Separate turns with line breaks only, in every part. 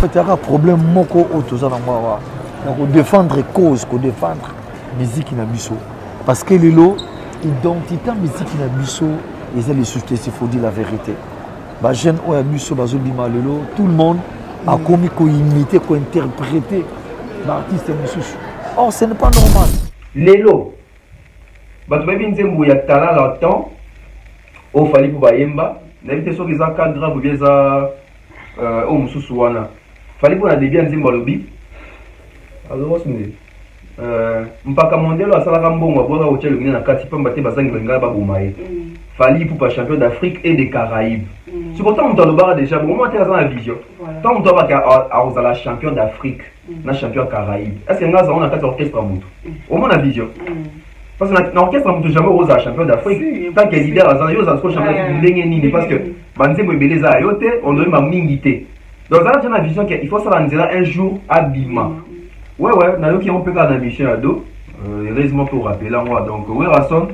fait, il y a un problème moko autour de défendre cause, de défendre musique na biso. Parce que l'identité musique na biso, ils ont les soucis, il faut dire la vérité. Les jeunes ont un biso, tout le monde a commis qu'on imiter, qu'on interpréter l'artiste mususu. Oh, ce n'est pas normal.
Lelo, tu vas bien dire qu'il y a talent là-dedans, il fallait pour Bayemba, n'avez sûr qu'ils ont cadre pour bien ça, au mususu wana. Fallait pour la début dire Malobi. Alors, mpaka mondelo asala mbongo aboka hotel ngina na kati pamba te bazangi benga ba bomaye. Fallait pour pas champion d'Afrique et des Caraïbes. C'est pourtant on doit le déjà bon moi la vision. Tant on doit pas la champion d'Afrique, na champion Caraïbes. Est-ce que ngaza on a quatre orchestre mutu. Au moins la vision. Parce que dans l'orchestre mutu jamais aux champion d'Afrique. Tant que leader azan yo za ko champion ndenge nini parce que banzembo beleza yote on doit ma mingité. Donc ça a la vision qu'il faut ça un jour à Bima. Ouais, nous qui on peut faire la mission à dos. Heureusement pour rappeler là, moi. Donc, ouais, Rasson,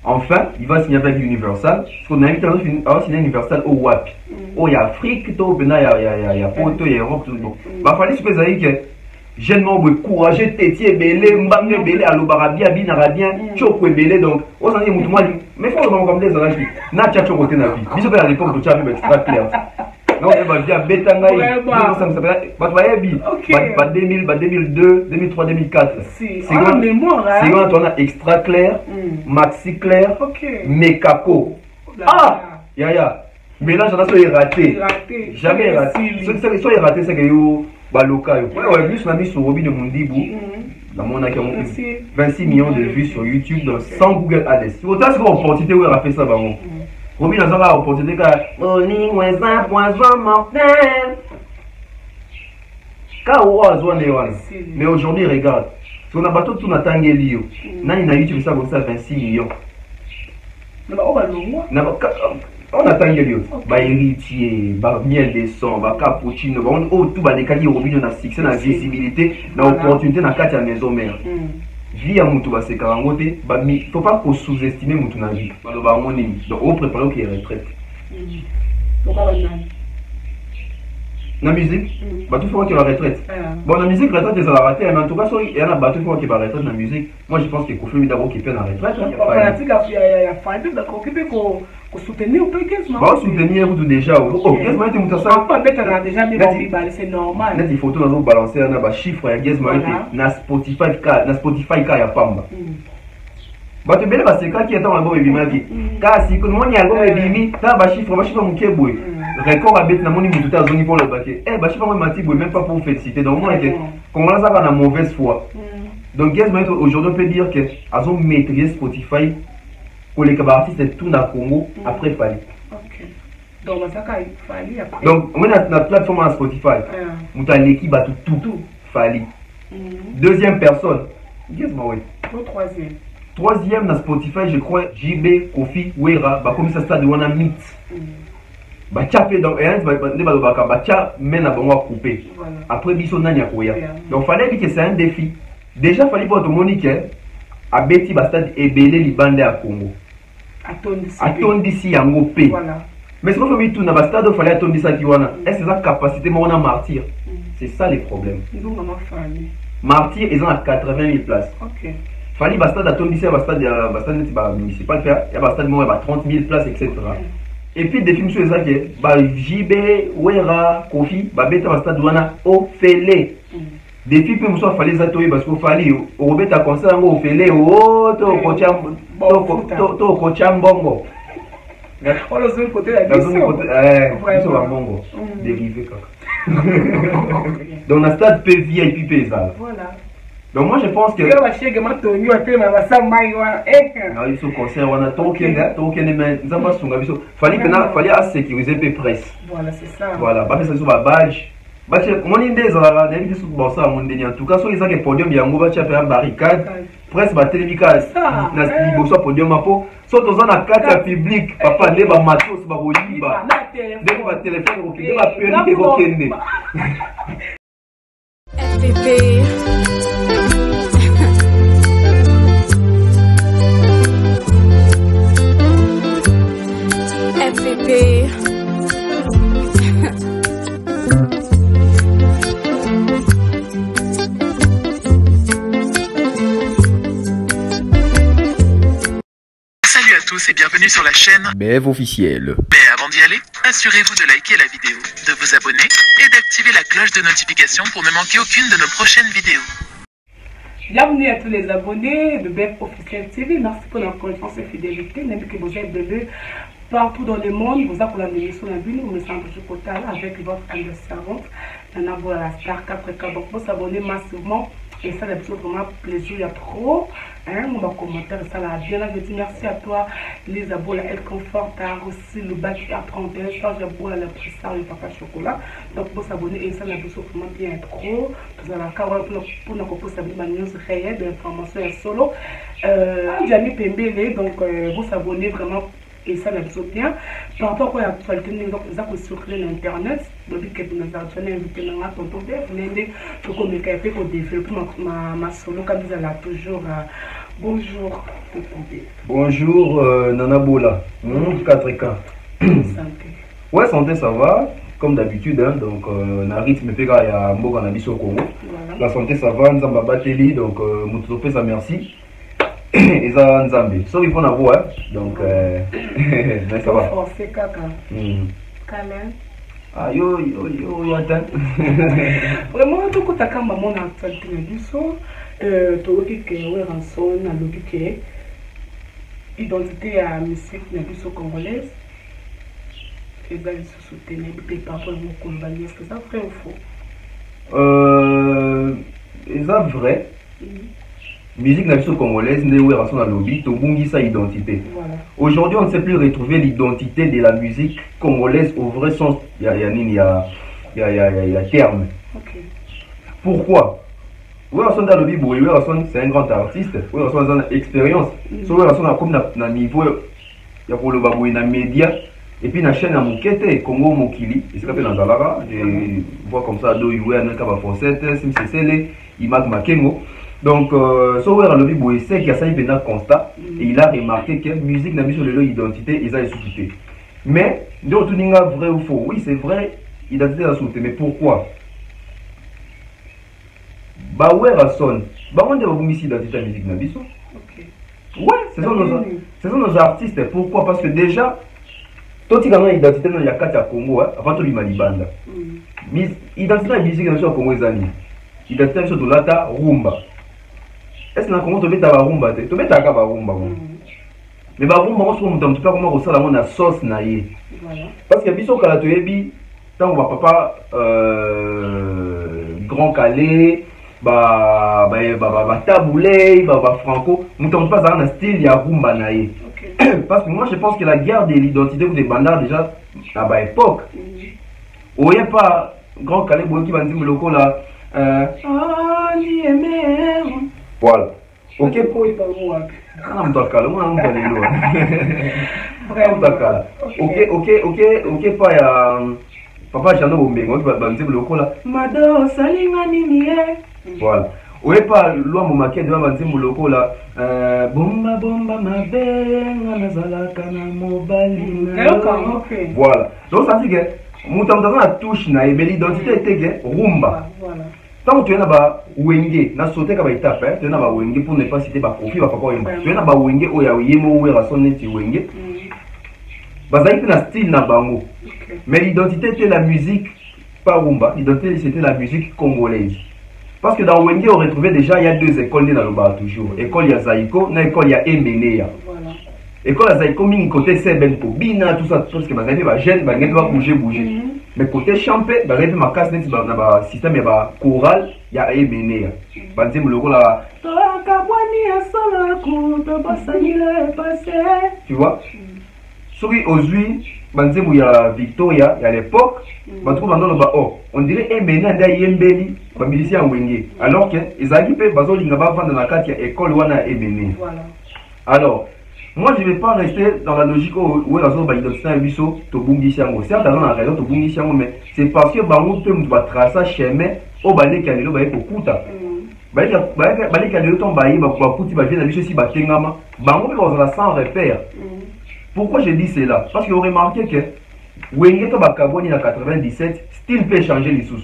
enfin, il va signer avec Universal. Parce qu'on a invité à signer Universal au WAP. Oh, il y a Afrique, il y a Poto, il y a Europe, tout le monde. Il fallait se faire que jeunement, courageux, tétier, belé, mbamé, belé, alobarabia, binarabien, choko, belé. Donc, on s'en dit, mais il faut vraiment comme des arages. N'a pas de côté de la vie. Bisous à l'époque où tu as vu extra clair. Non, il va dire Betangaï, 2002, 2003, 2004. C'est quand on a extra clair, maxi clair, Mekako. Ah, Yaya, mais là j'en ai raté. Jamais raté. Ce qui sont ratés, c'est que yo baloka. Ouais, plus on a mis sur Robin de Mondibou. Dans mon accueil, 26 millions de vues sur YouTube, donc sans Google Ads. Autant c'est qu'on opportunité où on a fait ça, vraiment. Robin a la opportunité de un poison mortel. Mais aujourd'hui, regarde. Si on a battu tout notre angelio, on a YouTube ça comme ça 26 millions. On a tangelio. Bah héritier, bah miel des sons, bah cappuccino, bah on tout bah les cas Robin on a succès, la visibilité, l'opportunité dans quatre maison mère. Vie à Moutou, c'est Karangote, il ne faut pas qu'on sous-estimer Moutou na vie. Donc, on prépare qu'il y ait retraite. La musique, tout faut qu'il y ait la retraite. Bon, la musique, retraite, ils ont la raté, mais en tout cas, il y en a battu pour qu'il y ait la retraite dans la musique. Moi, je pense qu'il faut d'abord qu'il y ait la retraite.
Il y a fallu qu'on soutenir un peu quasiment.
Bah, soutenir ou déjà. Oh, quasiment, tu m'as ça.
Pas bête, on a déjà mis c'est normal.
Net, il faut tout nous balancer, on a chiffre, il y a na Spotify, il y a Pamba. Bah, tu belle, c'est quand qui est en album et bimaki. Car si, comme on y a album et bimi, t'as un chiffre, mon kéboué. Record à bête, n'a mon niveau tout à zone pour le baquet. Eh, bah, chiffre, moi, même pas pour féliciter. Donc, moi, comment ça va la mauvaise foi. Donc, aujourd'hui, on peut dire que, à son maîtrise Spotify, pour les artistes, tout dans le Congo, après Fali.
Donc, ça Fali après.
Donc, on a la plateforme à Spotify. On a l'équipe à tout. Fali. Deuxième personne. Dis-moi, oui.
Troisième.
Troisième dans Spotify, je crois, JB, Kofi, Wera, comme ça, stade où on a mythe. Bah, tchapé, donc, bah, tchap, mène à bon couper. Après, biso nanya koya. Donc, fallait dire que c'est un défi. Déjà, fallait pas tout le monde que, à Betty, bah, stade, ébélé, li bande à Congo. Attendre d'ici, à Ngopé. Mais c'est pas fait tout, dans le stade, il fallait attendre d'ici, est-ce que c'est la capacité, moi, on a martyr? C'est ça les problèmes. Martyr, ils ont à 80 000 places. Fallait bastard attendre d'ici, bastard municipal, il y a bastard, 30 000 places, etc. Et puis, définition des actes, JB, Wera, Kofi, Beta, bastard, douana, Ophélie. Depuis que nous fallait les atoyer parce qu'il fallait, au Robert a conseillé au Ophélie, oh, to Kochambongo.
On a le côté de la
Bongo. Dérivé, quoi. Donc, la stade peut VIP paysage.
Voilà.
Donc moi je pense que...
Il
faut concert, on a fallait à sécuriser les presse.
Voilà, c'est ça.
Voilà, bah ça sur la badge. Bah mon idée ça va n'importe sur bon ça mon dernier en tout cas sur les actes podium bien on va faire un barricade presse ba télémica na liboso podium mapo so to na carte public papa ne ba matos ba bolimba ne ba téléphone ko ki ba priorité ko kende
FPP FPP sur la chaîne
Bev officiel.
Mais avant d'y aller, assurez-vous de liker la vidéo, de vous abonner et d'activer la cloche de notification pour ne manquer aucune de nos prochaines vidéos.
Bienvenue à tous les abonnés de Bev Officiel TV. Merci pour la confiance et fidélité. Même que vous êtes de partout dans le monde, vous avez la émission la ville, vous me sentez du côté avec votre servante, Nana Bola, la star 4K. Donc, vous abonnez massivement et ça, c'est vraiment plaisir. Il y a trop. On va commenter ça là. Bien là, je dis merci à toi, les abonnés, Elle Confort, aussi le bac à 31, ça, j'ai beau la pressa, le papa chocolat. Donc, vous abonnez et ça, la vidéo vraiment bien trop. Vous allez pour nous proposer une news réelle d'information solo. Jamie Pembele, donc, vous abonnez vraiment. Et ça, la vidéo bien. Par rapport à l'actualité, nous avons circulé sur l'internet. Depuis que nous avons invité dans la tonton Bev, nous avons communiqué pour développer ma solo comme vous allez toujours. Bonjour, tonton Bev.
Bonjour, Nana Bola. 4K.
Santé.
Ouais, santé, ça va. Comme d'habitude, hein, donc, on a rythme il y a un cannabis au Congo. Voilà. La santé, ça va. Nous avons battu, donc, nous ça merci. Et ça, Nzambe. Sauf qu'il faut en avoir, donc, mais ça va.
Forcé, caca. Câlin.
Ah, yo, attends.
Vraiment, tout le temps, maman a actualité de l'ISO, tu vois que rançon, la logique, identité à musique de l'ISO congolaise, et bien, ils se soutenaient, et par rapport à mon combat, est-ce que ça vrai ou faux?
C'est vrai. Musique nationale congolaise, n'est lobby, sa identité. Voilà. Aujourd'hui, on ne sait plus retrouver l'identité de la musique congolaise au vrai sens. Il y a terme.
Okay.
Pourquoi? C'est un grand artiste, c'est une expérience. Comme un niveau, il y a un média. Et puis, la chaîne à Moukete, Congo Mokili, il s'appelle Nanzalara. Je vois comme ça, il y a un Kaba Fossette, Simsesele, Imag Makengo. Donc, Sauver Lobby Bouessé qui a saisi un constat et il a remarqué que la musique n'a mis sur le identité, ils ont soufflé. Mais, de retour, vrai ou faux? Oui, c'est vrai, identité a soufflé. Mais pourquoi? Bah, ouais, Rasson. Bah, on a mis identité à la musique n'a mis. Ouais, ce sont nos artistes. Pourquoi? Parce que déjà, tout il y a une identité dans le Congo, avant tout, il y a Malibanda. Identité à la musique n'a mis au Congo, identité sur Dolata, Rumba. Est-ce que Congo tu mets rumba tu mets ta rumba mais rumba on se monte un petit peu comment ça la sauce naïe parce que biso kala toyebi tant va papa Grand Calais taboulé franco nous tombe pas dans un style ya rumba naïe parce que moi je pense que la guerre de l'identité ou des bandards déjà à époque où il n'y a pas Grand Calais qui va dire le loco là voilà. Ok. Ok, pas ya papa Jano Bombengo qui va dire le cola. Mado salinga nini. Voilà. Ouais pas loi momake de va dire le cola. Bomba mabenga nazala kana mobali. Voilà. Donc ça dit que mutamtana la touche na l'identité était rumba. Voilà. Tant que tu es là-bas, Wenge, na sauté comme étape, tu es là-bas Wenge pour ne pas citer Bakofi, tu es là-bas Wenge, où il y a Yemo, où il y a son neti Wenge. Bazaï na style na bango. Mais l'identité était la musique, pas rumba, l'identité c'était la musique congolaise. Parce que dans Wenge, on retrouvait déjà, il y a deux écoles dans le bar toujours. École il y a Zaïko, na école il y a Emenea. École à Zaïko, mingi côté Sebenko, Bina, tout ça, parce que Bazaï va jeune, Bazaï va bouger. Mais côté champé, bah il ma casse net dans le système il y a choral, il y a Emenea. Bah le logo là. Tu vois? Souris aux huiles, bah il y a Victoria, il y a l'époque, bah trouve dans le bas on dirait Emenea d'ailleurs Yembeli, bah musicien Wenge. Alors que ils arrivent, bah ils n'ont pas vendre dans la carte, il y a école ou a Emenea. Alors moi, je ne vais pas rester dans la logique où la zone d'identité est biso, to bungi siango. Certes, dans la raison, to bungi siango, mais c'est parce que bango peut me tracer chemin au balai qui a le bail pour kuta. Balai qui a le temps bail, pour kuti bail vient biso si batengama. Bango peut avoir sans repère. Pourquoi je dis cela? Parce que vous remarquez que Wenge to bakaboni na 97, style peut changer les sous.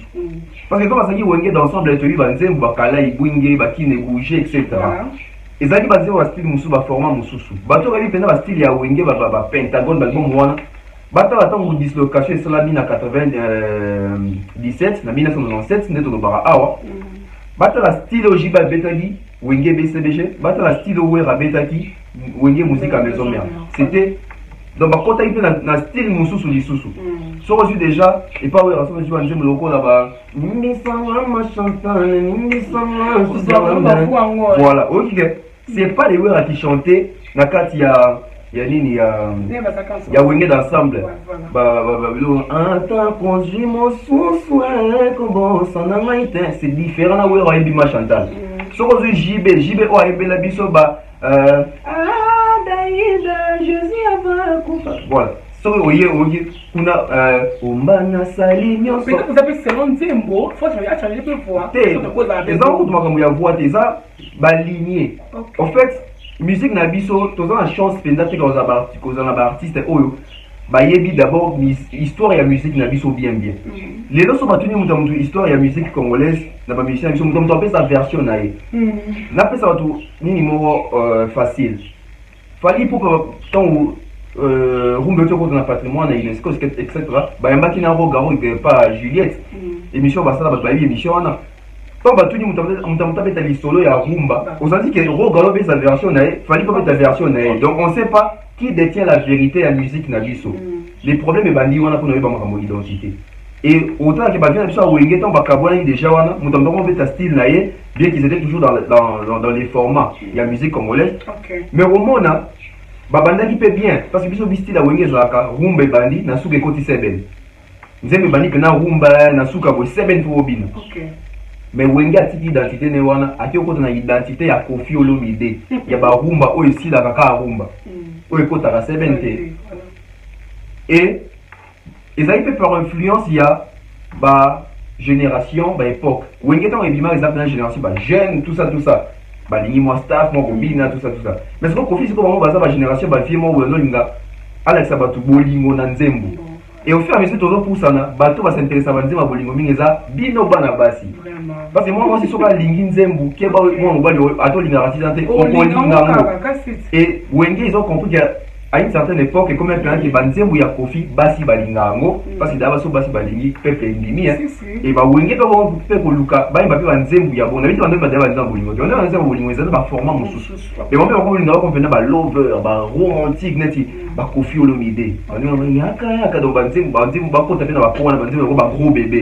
Parce que comme ça dit Wenge d'ensemble, tu vis banzem bakala ibwinge bakine bouger etc. ezali basé wa style mususu ba format mususu bato ba pena ba style ya wenge ba pentagone ba bon mwana bata batango dislocation esalami na 97 na 1997 nde tolobaka awa bata la style ojiba betaki wenge BCBG bata la style wera betaki wenge musique à maison mère c'était donc bakota ipe na style mususu lisusu so reçu déjà et pas wera so reçu nzembo lokola ba nisanga ma champagne nisanga voilà ok c'est pas les wera qui chantaient na kati ya nini ya wenge d'ensemble ata conduit mon souffle comme ça na maite c'est différent na wera ebima chantal so ko JB o ebela biso ba daïda Jésus ava kufa voilà so oye kuna ombana sali nyonso
vous avez selon Nzembo faut changer peu voix
eza ko makambo ya voix eza ba lignée en fait musique na biso toza na chance penza te koza na ba artiste oyo ba yebi d'abord histoire ya musique na biso bien lelo so batuni mutu histoire ya musique congolaise na ba musicien biso mutu apesa sa version na ye na pesa watu nini moko facile fali pour tant rumbe to ko na patrimoine na UNESCO etc ba yambaki na Rogaro pas Juliette émission basala ba émission na tant batuni mutu apesa lisolo ya rumba on dit que Rogaro pesa sa version na ye fali pour pesa version na ye donc on sait pas qui détient la vérité à la musique na biso les problèmes bandi wana pour nous ba makambo identité et autant que bandi na biso wenge tant bakabona déjà wana mutu apesa style na ye bien qu'ils étaient toujours dans les formats il y a musique congolaise mais au monde babanda qui peut bien parce que biso style wenge zaka rumba bandi na suka koti seben nzembe bandi que na rumba na suka bo seben pour obina mais wenge atiki identité ne wana akiyokota na identité ya Koffi Olomide ya ba rumba oyo sila kaka rumba oyo kota ka seben te et ezali pe par influence ya ba génération ba époque wenge tant ebima exemple na génération ba jeune tout ça ba lingi moi staff moi kobina tout ça mais c'est pas Koffi c'est comment baza ba génération ba vie moi weno linga Alexa batu bolingo na nzembo et au fur et à mesure tozo poussana bato ba s'intéresser ba nzembo bolingo mingi eza bino bana basi parce que moi c'est soka lingi nzembo ke ba moi ba ato linga ratizante o kolinga et wenge ils ont compris que à une certaine époque et comme un plan qui banzembo ya Koffi basi balingango parce que d'abord so basi balingi peuple ndimi et ba wenge ba bon pe ko luka ba imba pe banzembo ya bon na bitu bande ba daba nzambo bolingo on a nzambo bolingo ezana ba format mususu et bon pe ko linga ko pena ba lover ba romantique neti ba Koffi Olomide on est yaka donc banzembo ba ko tapena ba pona banzembo ko ba gros bébé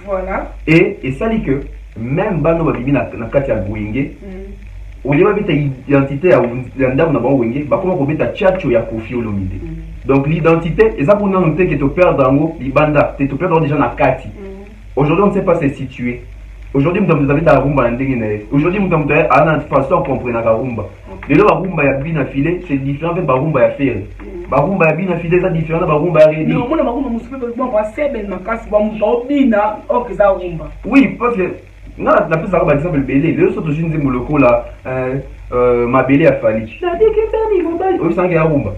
voilà
et ça dit que même bano ba bibi na kati ya wenge on y va mettre l'identité à l'endam na wenge ba comment mettre tchatcho ya Koffi Olomide donc l'identité et ça pour nous noter que tu perds dans libanda tu perds déjà na kati aujourd'hui on ne sait pas se situer aujourd'hui nous avons la rumba ndenge aujourd'hui nous avons une façon comprendre la rumba les la rumba ya bina filé c'est différent de la rumba ya faire ba rumba ya bina filé c'est différent de la rumba ya redi
non moi rumba musupe bon ba sebe makasi ba bina okeza rumba
oui parce que non, la plus par exemple belé les autres jeunes moloko là ma belé a fallu la dit que c'est niveau bal au sang ya rumba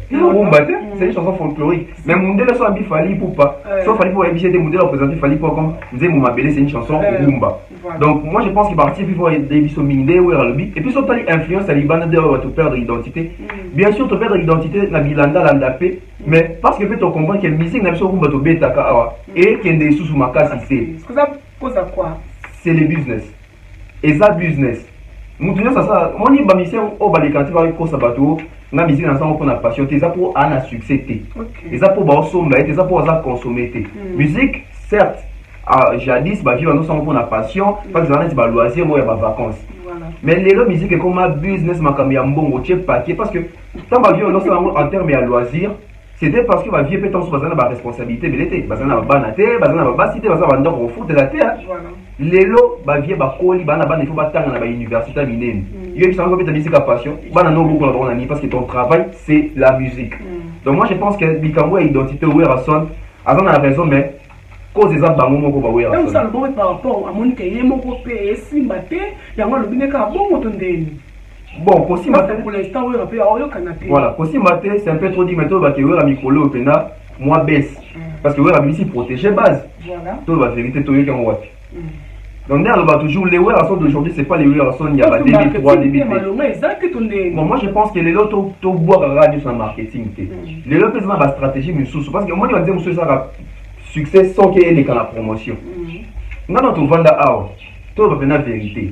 c'est une chanson folklorique mais monde là so abi fali pour pas so fali pour habiter des modèles représenter fali pour comme nzembo ma belé c'est une chanson rumba donc moi je pense qu'il partie il faut des biso minde ou ralbi et puis surtout l'influence à libana de te perdre l'identité bien sûr te perdre l'identité na bilanda la ndapé mais parce que peut on comprendre que musique na biso rumba to beta ka awa et qu'il des sous makasi c'est
ça cause à quoi
c'est le business et ça business mutunya ça on y ba mission au balikanti ba ko sabato na musique na ça pour na passion c'est ça pour un succès té et ça pour ba somba et ça pour ça consommer té musique certes jadis ba vivre nous sommes pour na passion parce que ça ba loisir moi ba vacances mais les musique comme un business makambi ya mbongo tche paquet parce que tant ba vivre nous sommes en termes de loisir c'était parce que ma vie peut-être sur la responsabilité mais l'été bazana ba banate bazana ba basité bazana ba ndoko foot de la terre lelo ba vie ba koli bana bana il faut batanga na ba université minene yo qui s'en peut musique à passion bana no beaucoup la bonne parce que ton travail c'est la musique donc moi je pense que bikambo a identité ou rason avant la raison mais cause des bango moko ba wera
donc ça le bon par rapport à mon keye moko pe simba te yango lo bineka bongo tondeni.
Bon, possible.
Pour l'instant, oui,
voilà, possible, c'est un peu trop dit, mais toi, tu vas micro pena, moi baisse. Parce que vous avez ici protégé base.
Voilà.
Toi, la vérité, tu es comme what. Donc, on va toujours les Werrason d'aujourd'hui, c'est pas les Werrason il y a 2003, 2004. Bon, moi je pense que les lots, tu bois la radio sur le marketing. Les lots, c'est ma stratégie, mais sous parce que moi, je vais dire que ça succès sans qu'il y ait la promotion. Non, tu vends à tu vas faire la vérité.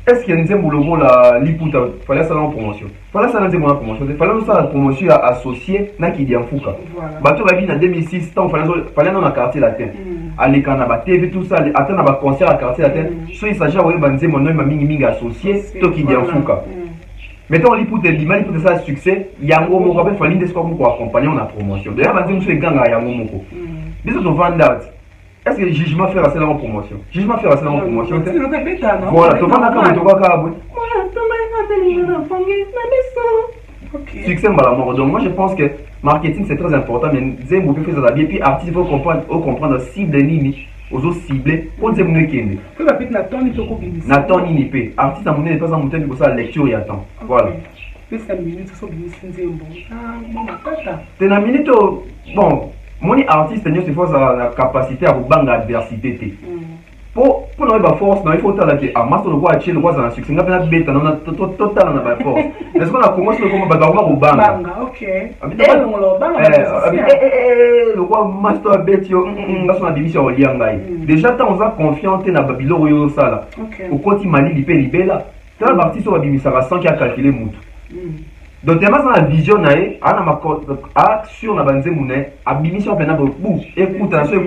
Est-ce qu'il y a une boulot la liputa fallait ça en promotion fallait ça dans promotion fallait ça la promotion associée na qui dit en fouka bateau va venir en 2006 tant fallait dans la quartier latin aller quand na TV tout ça attendre na concert à quartier latin so il s'agit ouais banze mon nom mingi associé to qui dit en fouka mettons liputa l'image pour ça succès yango moko ba fallait des sport pour accompagner la promotion d'ailleurs banze monsieur ganga yango moko biso to vendre. Est-ce que le jugement fait assez en promotion? Jugement fait assez en promotion. Voilà, tu vas dans le cas succès mort. Donc moi je pense que marketing c'est très important, mais Zembo peut faire ça bien. Puis artiste il faut comprendre cible nini, aux autres ciblés. Pour Zembo ne kende. Nathan ni pe. Artiste à mon n'est pas en montagne pour ça lecture et attend. Voilà. C'est la minute bon. Mon artiste, c'est force la capacité à vous bang adversité. Pour nous avoir force, il faut que à master de quoi acheter le quoi dans succès. On a bien bête, on a total on a pas force. Est-ce qu'on a commencé le combat d'avoir au bang? Ok. Le quoi master bête yo, là son division au liangai. Déjà tant on a confiance dans Babylone yo ça là. Au côté Mali lipe libela. Tant l'artiste va bimisa sans qu'il a calculé mutu. Donc, tellement dans la vision, sur la bande abimition écoute,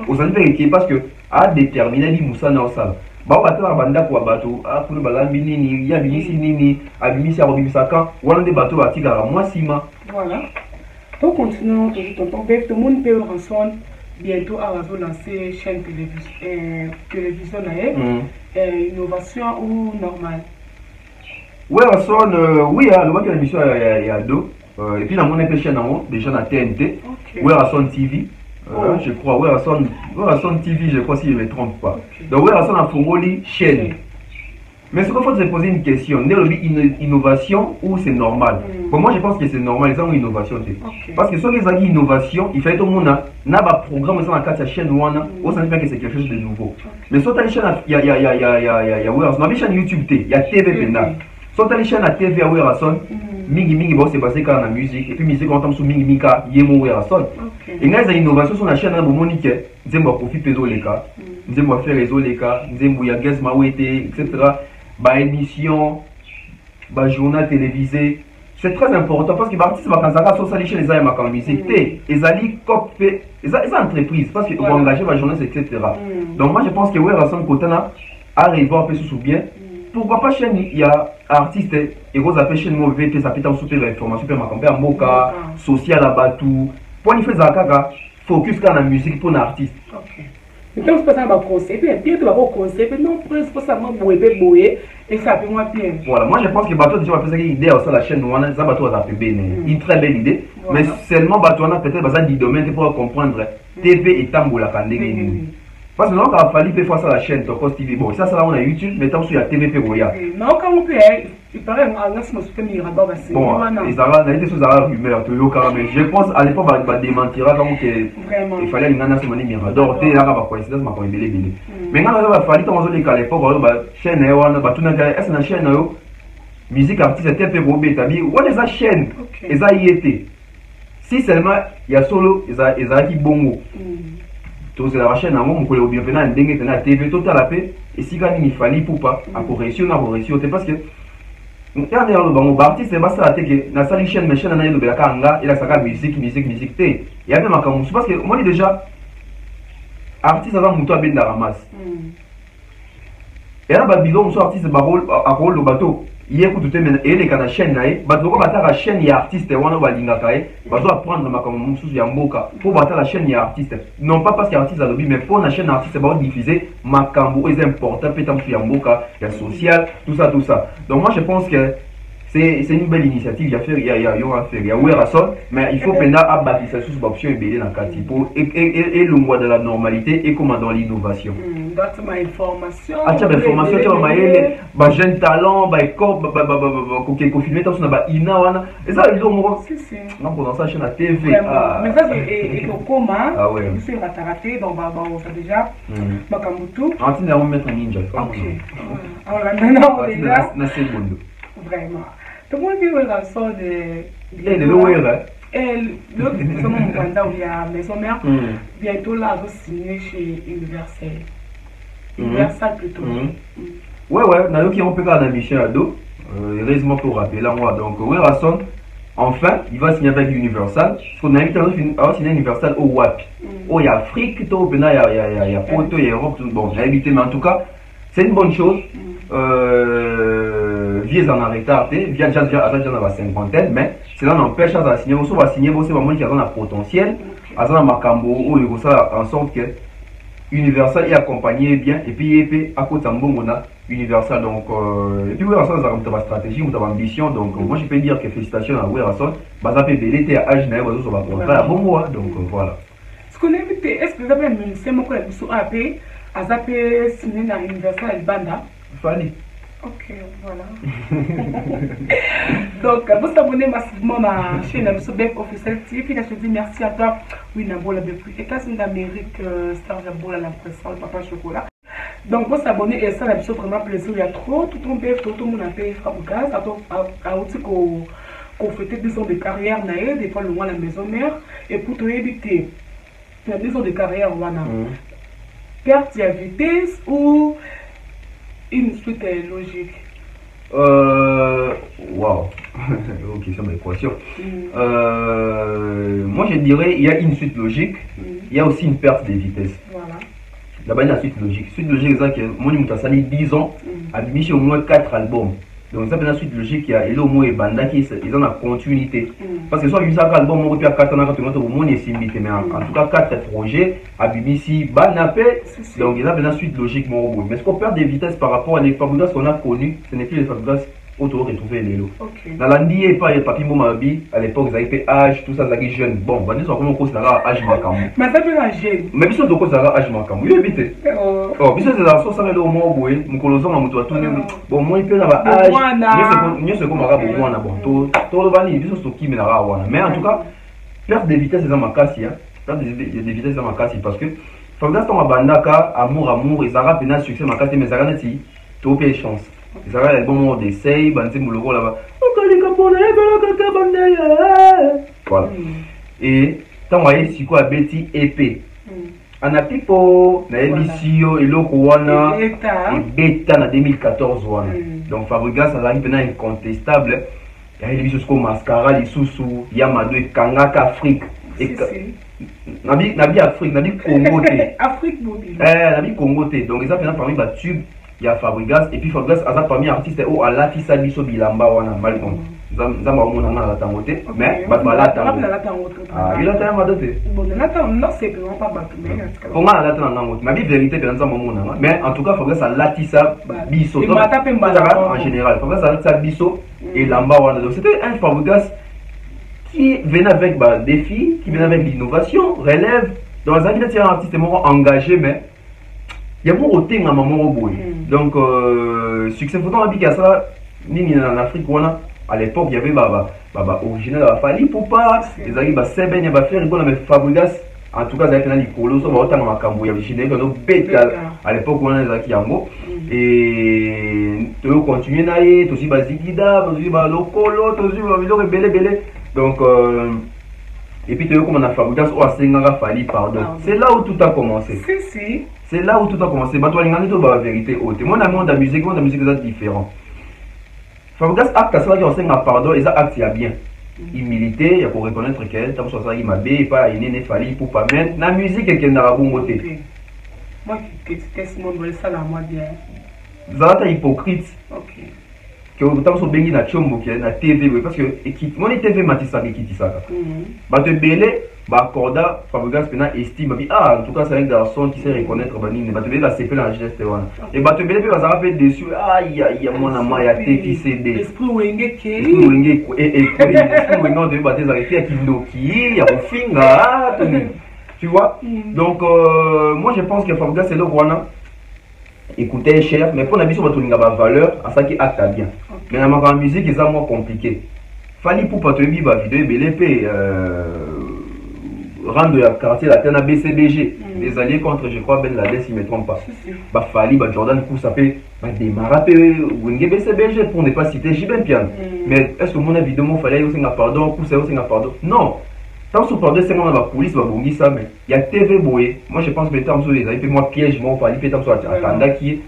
aux amis parce que a déterminé les moussa dans ça. Bah, on va faire un banda pour bateau, ah, pour le balambi, il y a bimisi, abimisa, robimsaka, ou un des bateaux à tigara, moi, sima.
Voilà. Donc, continuons, tout le monde peut recevoir bientôt à lancer chaîne télévision, innovation ou normale.
Oui, oui, le voit que l'émission il y a deux. Et puis, dans mon chaîne, déjà dans TNT, Werrason TV, je crois, Werrason TV, je crois si je ne me trompe pas. Donc, Werrason a Fongoli chaîne. Mais ce qu'il faut se poser une question, une innovation ou c'est normal? Pour moi, je pense que c'est normal, c'est une innovation. Parce que si on a une innovation, il fait tout le monde n'a pas programme dans la chaîne ou ça veut dire que c'est quelque chose de nouveau. Mais si on a une chaîne, il y a Werrason, une chaîne YouTube, il y a TV pendant. Soit les chaînes à TV à Werrason, mingi bon c'est basé quand la musique et puis musique on entend sur mingi ka yemo Werrason. Et là les innovations sur la chaîne à Monique, Zembo profit peso les cas, Zembo faire les autres les cas, Zembo ya guest mawete etc. Ba émission, ba journal télévisé, c'est très important parce que les artistes va quand sur ça les chaînes les aiment quand musique té, les ali cop fait, les entreprises parce que vont engager les journalistes etc. Donc moi je pense que Werrason Kotana arrive à faire sous bien. Pourquoi pas chaîne il y a artistes et vous appelez chaîne mauvais ça peut être super information super macambe à moka social à batou pour il fait ça focus quand la musique pour un artiste.
OK. Donc c'est pas ça ma concept et bien tu vas au concept non pour ça moi boyer et ça peut moi bien.
Voilà, moi je pense que bateau déjà va faire une idée sur la chaîne on a ça bateau va faire bien une très belle idée mais seulement bateau on a peut-être besoin du domaine pour comprendre TV et tamboula kandenge. Parce que nous avons fallu faire ça à la chaîne Tokos TV. Bon, ça on a YouTube, mais tant sur la TVP Roya.
Non, quand on peut, il paraît que nous sommes Mirador.
Bon, ils ont été sous la rumeur, mais je pense à l'époque, il va démentir il fallait une nana sur Mirador. Tu es là, ma coïncidence, ma coïncidence. Mais quand on a fallu, on a dit qu'à l'époque, la chaîne, est-ce que la chaîne, musique artiste, TVP Roya, on est la chaîne, ils ont été. Si seulement il y a solo, ils ont dit bongo. Tout c'est la chaîne, on peut bien venir à la TV total la paix et si il fallait pour pas à correction à correction parce que quand on est artiste c'est pas ça que na sali chaîne mais chaîne na yelo bela kanga ila saka musique té il y a même comme parce que moi déjà artiste avant muto abenda ramasse et là Babylone so artiste ba rôle le bateau hier écoute tout mais et les kana chaîne na bateau ko bata la chaîne ya artiste wana balinga kai bazo apprendre makambo mususu ya mboka pour bata la chaîne ya artiste non pas parce qu'il y a artiste à lobby mais pour la chaîne artiste ba diffuser makambo est important peut-être ya mboka ya social tout ça donc moi je pense que c'est une belle initiative. Il y a Werason, mais il faut pendant à bâtir sur l'option et dans le pour et le mois de la normalité et comment dans l'innovation.
Donc ma information.
Ah tiens, information tu as jeune talent, école, confirmé dans son ina et ça ils ont non pour ça chaîne à TV.
Mais ça c'est au coma.
Ah ouais.
C'est raté donc ça déjà. Makambutu.
Anti on mettre un ninja.
OK. Alors maintenant déjà.
Na seconde.
Vraiment. Tout le monde veut la sorte de il y a maison mère. Bientôt là, je signer chez Universal. Universal plutôt.
Ouais, nous qui on peut faire la mission à dos. Heureusement pour rappeler là, moi. Donc, Werason, enfin, il va signer avec Universal. On a invité à signer Universal au WAP. Oh, il y a Afrique, il y a Porto, il y a Europe. Bon, j'ai invité, mais en tout cas, c'est une bonne chose. Vieux en retard, via déjà dans la cinquantaine, mais cela n'empêche à signer. On va signer, c'est vraiment qui a un potentiel. À ça, Makambo, il ça en sorte que Universal est accompagné bien, et puis à côté on a Universal. Donc, et puis Werason, ça a une stratégie, une ambition. Donc, moi je peux dire que félicitations à Werason. Ça fait BLT à âge, on va contrat bon mois. Donc, voilà.
Est-ce que vous avez un ministère qui a AP, à zapper signer dans Universal Banda?
Fallait.
Ok, voilà. Donc, vous abonnez massivement à la chaîne Bef Officiel TV. Je te dis merci à toi. Oui, Nabola depuis États-Unis d'Amérique, Star Jabola, l'impression, Papa Chocolat. Donc, vous abonnez et ça, la vraiment plaisir. Il y a trop, tout le monde, tout le monde a payé Frabougas. À aussi qu'on fait 10 ans de carrière, des fois, le mois la maison mère. Et pour te éviter, il y a 10 ans de carrière, on a perte de vitesse ou. Une suite logique.
Wow. Ok, c'est ma équation. Moi, je dirais il y a une suite logique, il y a aussi une perte de vitesse.
Voilà.
Là-bas, il y a une suite logique. Suite logique, c'est que moi, je me suis 10 ans, à mis au moins 4 albums. Donc, ça, c'est une suite logique, il y a au moins Banda qui ils ont la continuité. Parce que soit 8 albums, on peut 4 ans, au moins, il y a mais en tout cas, 4 projets, à BBC, Banapé. Donc, il y a une suite logique, mais ce qu'on perd de vitesse par rapport à les Fabougas qu'on a connus, ce n'est plus les Fabougas autour retrouver les lots. Dans l'Andi et pas les papiers Momabi, à l'époque, ils avaient âge, tout ça, ils étaient jeunes. Bon, on va dire comment on a âge marquant.
Mais ça peut être jeune.
Mais bien sûr, donc ça a âge marquant. Oui, évitez. Oh, bien sûr, c'est la source, ça va au moins, oui. Mon coloson, on va tourner. Bon, moi, il peut avoir âge. Mieux c'est comme on a bon. Tout le monde, bien sûr, c'est qui, mais en tout cas, perte de vitesse, c'est dans ma casse. Perte de vitesse, c'est dans ma casse parce que, Fabougas, ton abandaka, amour, ils auront un succès, ma casse, mais ça va être tu as chance. Ils auront le bon moment d'essai, bandé mouloro là-bas. Voilà. Et tant voyez si quoi Betty épée. On a pipo na émission et l'Okwana et bêta na 2014 wana. Donc Fabougas ça arrive maintenant incontestable. Il y a des choses comme Mascara, les Soussou, Yamado et Kangaka Afrique. Nabi Afrique, Nabi Congo.
Afrique mobile.
Nabi Congo. Donc ils ont maintenant parmi tube. Il y a Fabougas et puis Fabougas a parmi artistes au alati sabiso bilamba wana malcom zamba mona na la tangote mais batala tangote il a tellement doté
bon la tangote non c'est vraiment pas battu mais
pour moi la tangote ma vie vérité que nzamba mona mais en tout cas Fabougas a latisa biso en général Fabougas a latisa biso et lamba wana donc c'était un Fabougas qui venait avec des défis, qui venait avec l'innovation, relève dans les années un artiste engagé mais il y a beaucoup de thèmes à maman au donc succès photo à Bikassa ni en Afrique à l'époque il y avait original à Fali Poupa les amis c'est bien il va faire bon mais Fabougas en tout cas ça a été dans les colos ça va autant à Makambo il y avait chez nous bêta à l'époque on a les Yango et tu continuer naïe aussi bazikida aussi lokolo aussi vidéo belé donc et puis tu vois comment on a Fabougas ou à Senga Fali pardon c'est là où tout a commencé. C'est là où tout a commencé. Bah, toi, il y a une vérité haute. Mon amour de la musique est différent. Fabougas acte à ça, il y a pardon, et ça acte, il y a bien. Humilité, il y a pour reconnaître qu'elle, tant que ça, il m'a bé, pas, il n'est fallu pour pas mettre. La musique est qu'elle n'a pas bon côté.
Moi, qui teste mon bol, ça, la moi bien.
Vous êtes hypocrite. Ok. Que vous avez bien na chombo, na TV, parce que, mon TV m'a dit ça, qui dit ça. Bah, te belé. Accorda Fabregas estime ah en tout cas c'est un garçon qui sait reconnaître Banine batebele la CP la geste wana et batebele pe bazara pe dessus aïe aïe mon ama ya te qui cédé
esprit wenge ke
esprit wenge on devait battre ça qui kindoki ya ofinga tu vois donc moi je pense que Fabregas c'est le wana écoutez cher mais pour la biso batolinga ba valeur à ça qui acte bien mais la musique est moins compliqué fallait pour pas te ba vidéo belé rendre le quartier la terre à BCBG, les alliés contre, je crois, Ben Laden, si je ne me trompe pas. Fali, Jordan Koussa, démarrer Wenge BCBG pour ne pas citer Jiben Pian. Mais est-ce que mon évidemment fallait aussi un pardon, Koussa aussi un pardon? Non. Tant que pardon, c'est moi la police, va vous ça, mais il y a TV Boé. Moi, je pense que les temps sur les amis, moi, piège, moi, fallait faire tant sur la Tanda qui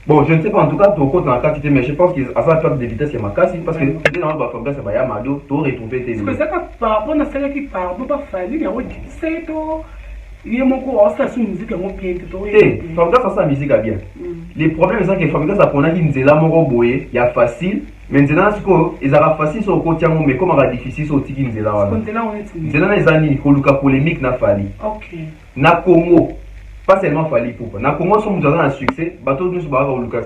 bon, je ne sais pas en tout cas ton côté dans la quantité, mais je pense qu'à ça perte de vitesse, c'est ma casse parce que dans le bas, ça va y avoir Mado, tu aurais trouvé tes.
C'est ça que par rapport à celle qui parle, pas fallu, il y a c'est tout. Il y a mon cours, ça c'est une musique à mon pied.
Fabregas, ça musique à bien. Les problèmes, c'est que Fabregas, ça prend une zéla mon boé, il y a facile. Maintenant, ils ont facile sur le côté, mais comme il difficile sur le tiki zéla. Zéla, les années, il faut le cas polémique, n'a fallu. Ok. Na Congo. Pas seulement Fali pour na comment sommes nous un succès bateau nous ba Lucas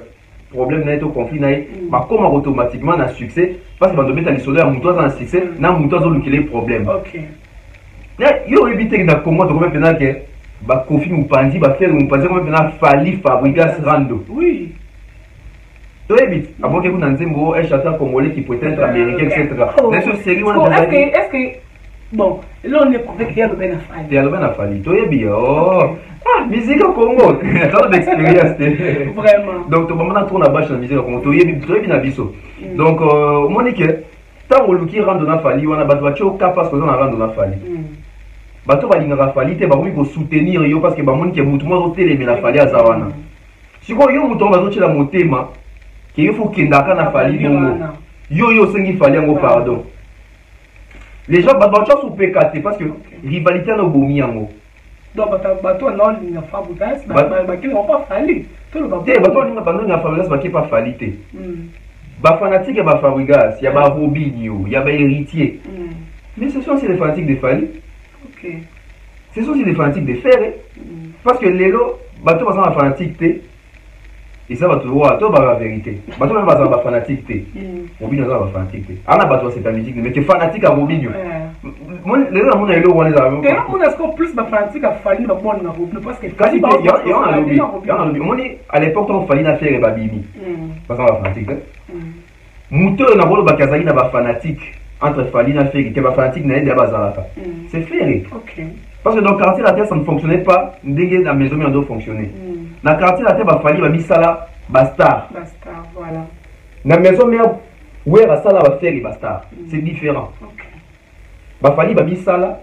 problème n'est au conflit n'est bah comment automatiquement un succès parce que ba dometa les soldats muto un succès na muto zo le problème OK yo éviter na comment de même pendant que ba conflit ou pandi ba faire ou passer comme pendant Fali Fabregas rando oui to évite avant que vous n'entendiez un chanteur congolais qui peut être américain etc mais ce série on
est-ce que bon là on est prouvé qu'il y a le ben Fali
il y a le ben Fali to évite oh ah, musique au Congo, t'as d'expérience.
Vraiment.
Donc, tu vas tourner la bâche dans la musique au Congo, tu es bien habillé. Donc, Monique, tant que qui rentre dans la famille, on a battu au cas parce que on a rentre dans la famille. Bateau va l'inga famille, tu vas vous soutenir parce que Monique est mouton au télé, mais la famille à Zawana. Si vous avez un mouton, vous avez la motema, qu'il faut qu'il y ait un famille. Yo, c'est qu'il fallait un pardon. Les gens battent sur PKT parce que rivalité n'a pas mis.
Donc, bateau non, il n'y a pas de gaz, qui n'ont pas fallu. Tout le bateau,
il n'y a pas fallu. Les fanatiques, il y a Fabregas, il y a Robinho, il y a héritier. Mais ce sont aussi les fanatiques de Fali. Ce sont aussi les fanatiques de Ferré. Parce que les lots, bateau va être fanatique. Et ça va te voir, toi, la vérité. Bateau même va être fanatique. Robinho va être fanatique. Anna bateau, c'est ta musique, mais tu es fanatique à Robinho. Les gens ont eu on les a vu.
On a plus de fanatique à Fali dans le monde parce que
il y a un lobby. À l'époque, on fallait faire les babimi. Parce qu'on va fanatique. Mouton, on a volé Bakazali dans la fanatique entre Fali et Ferry. Que la fanatique n'a pas Bazalaka. C'est Ferry. Parce que dans le quartier la terre, ça ne fonctionnait pas. Dès que la maison doit fonctionner. Dans le quartier la terre, Fali va mis ça là, Bastard.
Bastard, voilà.
Dans la maison mère, où est ça là, va faire les Bastard. C'est différent. Fali va mis ça là,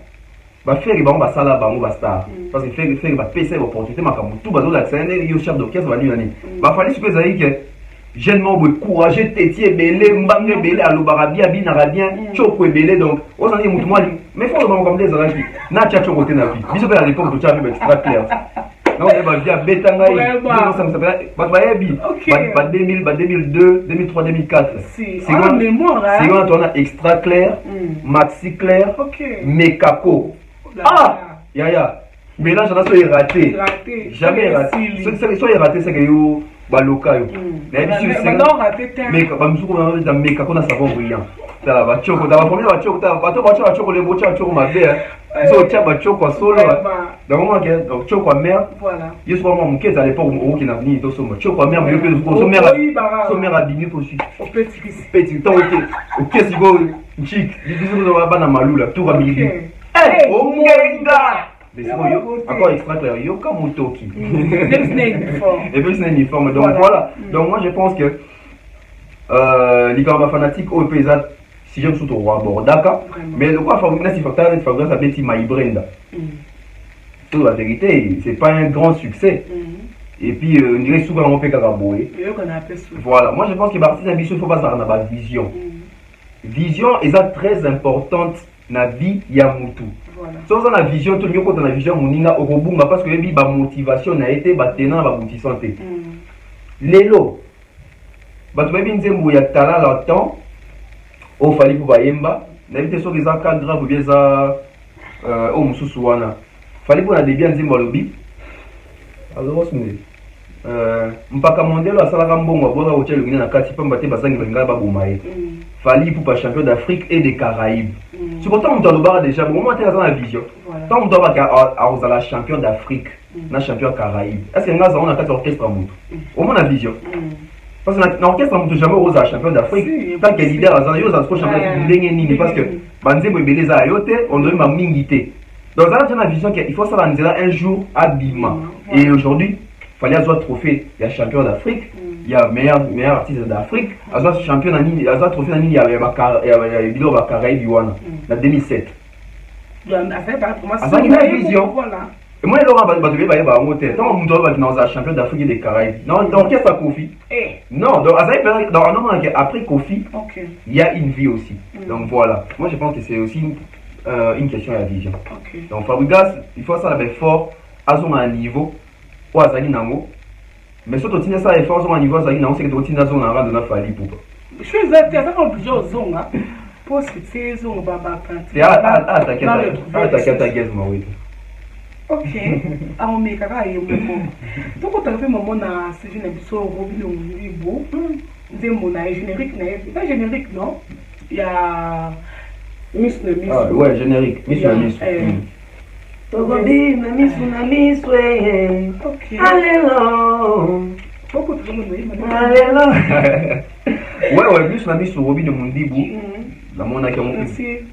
va faire les bambas ça là, Bastard. Parce que faire va PC l'opportunité, ma camoufle, tout bazar l'accès, il y a chef d'orchestre, va dire Fali ce que ça dit que jeunement courageux, tétier, belé, mbangé, belé, alobarabia, binarabien, choko belé, donc, on s'en dit moutouma, mais il faut le comme des arabi, n'a tcha choko té na vie. Bisous à l'époque de tcha vu extra clair. Non, on va via Betanga, non, ça me s'appelle, bah 2000, 2002, 2003, 2004.
C'est en mémoire, hein.
C'est quand on a extra clair, maxi clair, Mekako. Ah, ya. Mais là, j'en ai raté. Jamais raté. Soit raté, c'est que yo, baloka yo. Mais Mekako na savon brillant. Ça va, bachoko, dans la première bachoko, bachoko, les bochas, bachoko, ma belle. Ils ont tcha bachoko, solo. Dans le moment que, donc, choko, mère. Voilà. Je suis vraiment mon quête à l'époque où il a venu, tout ça. Choko, mère, mais le sommaire a bigné aussi. Au petit, tant au pied, si vous, chic, disons, on va pas dans malou, là, tout va bien. Eh, oh, mon encore extra clair, yo comme Toki. Et puis c'est uniforme. Donc voilà. Donc moi je pense que les gars fanatiques au paysan si j'aime surtout au bord d'accord. Mais le quoi Fabregas il faut que Fabregas a petit Maïbrenda. Toute la vérité, c'est pas un grand succès. Et puis on dirait souvent on fait Karaboé. Voilà. Moi je pense que l'artiste ambitieux il faut pas avoir une vision. Vision est très importante dans la vie Yamutu. Sans la vision, tout le monde a la vision, on a parce que la motivation a été tenant la motivation. Lélo, tu vas bien dire qu'il y a talent longtemps, il fallait pour Bayemba, n'avait sur les encadres ou bien au mususu wana fallait pour la début nzimbo lobby alors mpaka mondelo asalaka mbongo aboka kotia elongi na kati pamba te basangi balinga baboma ye fali pour pas champion d'Afrique et des Caraïbes c'est pourtant on doit déjà bon moi t'es dans la vision tant on doit pas la champion d'Afrique na champion Caraïbes est-ce que ngaza on a quatre orchestres mutu au moins la vision parce que l'orchestre mutu jamais aux champion d'Afrique tant que leader azana yo za ko champion ndenge nini parce que banzembo ebeleza yote on doit mamingité donc ça la vision qu'il faut ça un jour habillement et aujourd'hui fallait avoir trophée il y a champion d'Afrique il y a meilleur artiste d'Afrique avoir champion il y a trophée il y a bilo ba Caraïbes wana en 2007 ça une vision et moi là ba devait ba moteur tant on doit dans un champion d'Afrique et des Caraïbes non donc qu'est-ce que Kofi non donc dans un moment après Kofi il y a une vie aussi donc voilà moi je pense que c'est aussi une question de la vision donc Fabregas il faut ça avec fort à un niveau ou à Zali Nango. Mais surtout, tu as ça effort sur un niveau Zali Nango, c'est que tu as zone en rang de la Fali pour.
Je suis obligé zone pour ce que c'est zone baba.
T'inquiète, oui.
Ok. Ah, on met kaka et on donc on a fait moment na c'est une émission Robin Libo. Des mots na générique na générique non. Il y a Miss le Miss.
Ah ouais, générique. Miss le Miss.
Robin, na miss way. Allélo.
Beaucoup de monde
Allélo.
Ouais, Miss la Miss sur Robin de Mondibou. La monde a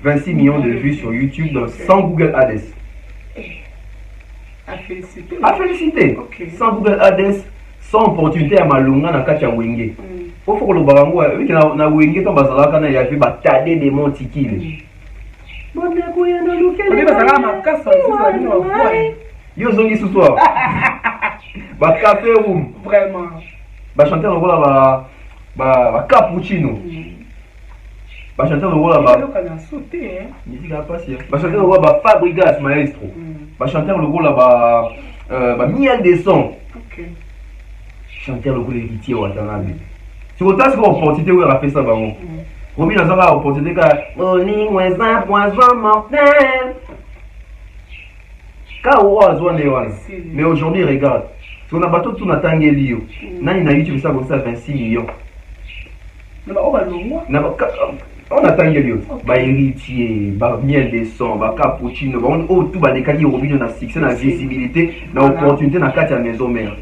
26 millions de vues sur YouTube donc sans Google Ads. À féliciter. Sans Google Ads, sans opportunité à Malunga na kati ya Wenge. Faut que le barango oui na Wenge to bazala kana ya fi batade de montikile. Yo zongi ce soir. Ba café room
vraiment.
Ba chanter le rôle ba cappuccino. Ba chanter le rôle ba musique à passer. Ba chanter le rôle ba Fabregas maestro. Ba chanter le rôle ba miel de son. Chanter le rôle héritier Watanabe. C'est autant que opportunité où il a fait ça ba mo. Robin a la opportunité que
Oli mweza poison mortel.
mais aujourd'hui regarde si on a bateau tout na tangeli nani na YouTube ça comme ça 26 millions on a tangeli ba héritier ba miel de son ba cappuccino ba on tout ba dekaki Robin na succès na visibilité na opportunité na kati ya maison mère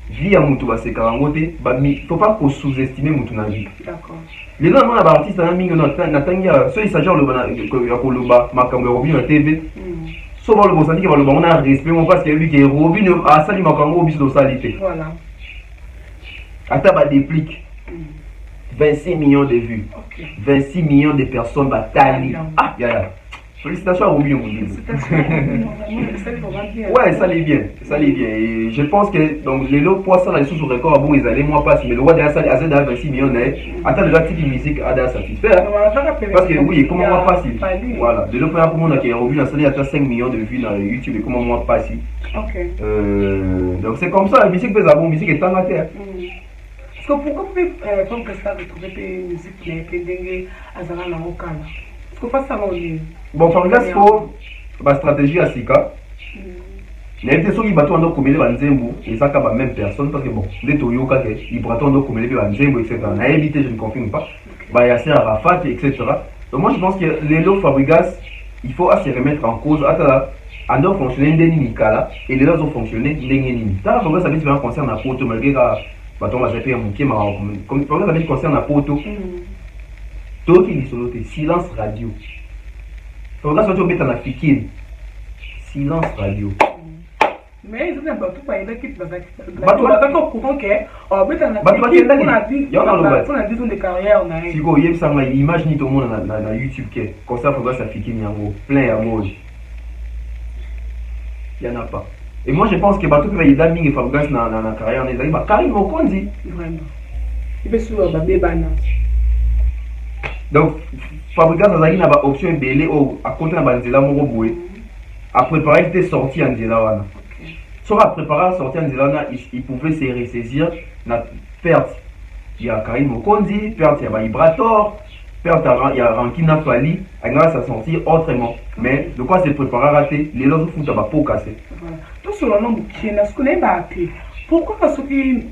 vie ya mutu ba sekarango te ba faut pas qu'on sous-estimer mutu na vie
d'accord
les gens na ba artiste na mingi na tangia so il s'agit de koloba makambo ya Robin na TV so ba le bosandi ke ba le on a respect mon parce que lui que Robin a sali makambo biso do salité
voilà
ata ba déplique 26 millions de vues 26 millions de personnes batali ah ya félicitations à Robin ouais ça allait bien et je pense que donc les lots pour ça là sous record bon ils allaient moi pas mais le roi de la salle à 26 millions attends déjà type musique à da satisfaire parce que oui comment moi pas si voilà de l'autre pour moi qui est Robin a salé à 5 millions de vues dans YouTube et comment moi pas si donc c'est comme ça la musique fait bon musique est en la terre
parce que pourquoi comme que ça retrouver des musiques qui est dingue à Zana na Okana parce que face ça
bon par exemple faut la stratégie à Sika les gens qui battent en communauté banzembo et ça comme même personne parce que bon les toyoka que ils battent en communauté banzembo etc na évité je ne confirme pas bah Yasser Arafat etc donc moi je pense que les lots Fabregas il faut se remettre en cause à doit fonctionner ndeni nikala et les autres fonctionner ndenge nini ça Fabregas ça veut dire concerne à Poto malgré baton va faire mon qui comme Fabregas ça veut concerne à Poto tout qui dit solo silence radio Fabregas va mettre en fikine silence radio
mais ils ont battu par l'équipe battu au courant que on met en
il y en
a 10 ans de carrière na
si go yeb ça image ni tout le monde na YouTube que comme ça Fabregas ça fikine yango plein ya emoji il y en a pas et moi je pense que bateau que il daming et Fabregas na carrière na ba Karim Mokonzi
vraiment il peut sur ba bebana
donc Fabregas azali na ba option belé au à côté na banzela moko boé à préparer était sorti en Nzela soit à préparer sortir en Nzela il pouvait se ressaisir na perte il y a Karim Mokonzi perte il y a Ibrator il y a Rankina Fali, elle va s'en sortir autrement. Mais de quoi se préparer à rater, les autres font à peau cassée.
Tout sur le nom qui est ce qu'on est battu. Pourquoi parce que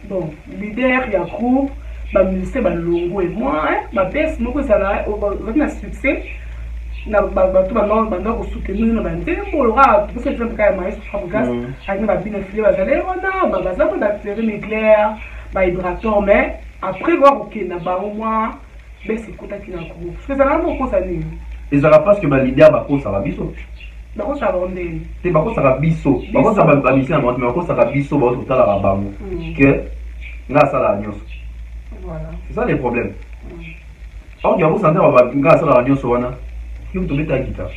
bon, leader, il y a groupe, ma ministère, ma logo et moi, ma baisse, moi, ça a un succès. Na bato banda kosoutenir na banzembo loka parce que exemple kaya maïs fabrikas avec na bine filé bazale wana baza ko d'acteurs nucléaire ba hydrateur mais après voir OK na ba au moins ben c'est kota ki na ko parce que ça na ko ça ni
et ça parce que ba leader ba ko ça va biso
ba ko ça rondé
te ba ko ça va biso ba ko ça ba mission mais ba ko ça va biso ba ko tala ba bango que na ça la nyos
voilà
c'est ça les problèmes or ya ko santé ba nga ça la nyos wana qui vous mettez à guitare,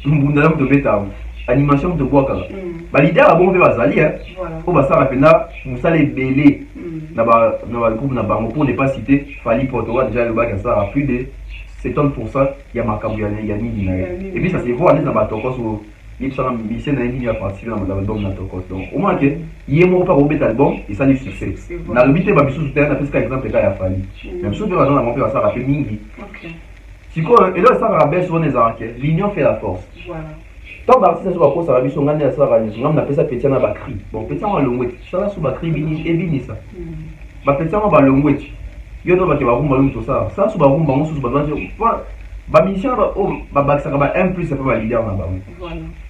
vous mettez à animation de bois kala. Bah l'idée à bon faire bazali hein. Pour bah ça rapidement, vous savez belé. Na ba groupe na bango pour ne pas citer Fali Portoa déjà le bac ça a plus de 70%. Il y a Makabu il y a ni et puis ça se voit dans ba tokos où il sont ambitieux na ni à partir dans l'album na tokos donc au moins que yemo pas au bêta album et ça lui succès. Na le bité ba bisu soutenir na parce exemple cas ya Fali. Même chose de raison na mon père ça rappelle mingi. OK. Et là, ça va bien sur les arcs. L'union fait la force. Voilà. Tant d'artistes sur la course, ça va bien sur l'année, ça va bien. On appelle ça petit à Bakri. Bon, petit à Longwet. Ça va sur Bakri, et bini ça. Petit à Longwet. Il y a d'autres qui tout ça. Ça, sur Baroum, on sous Baroum. Bah, mission, bah, ça va un plus, ça peut valider en bas.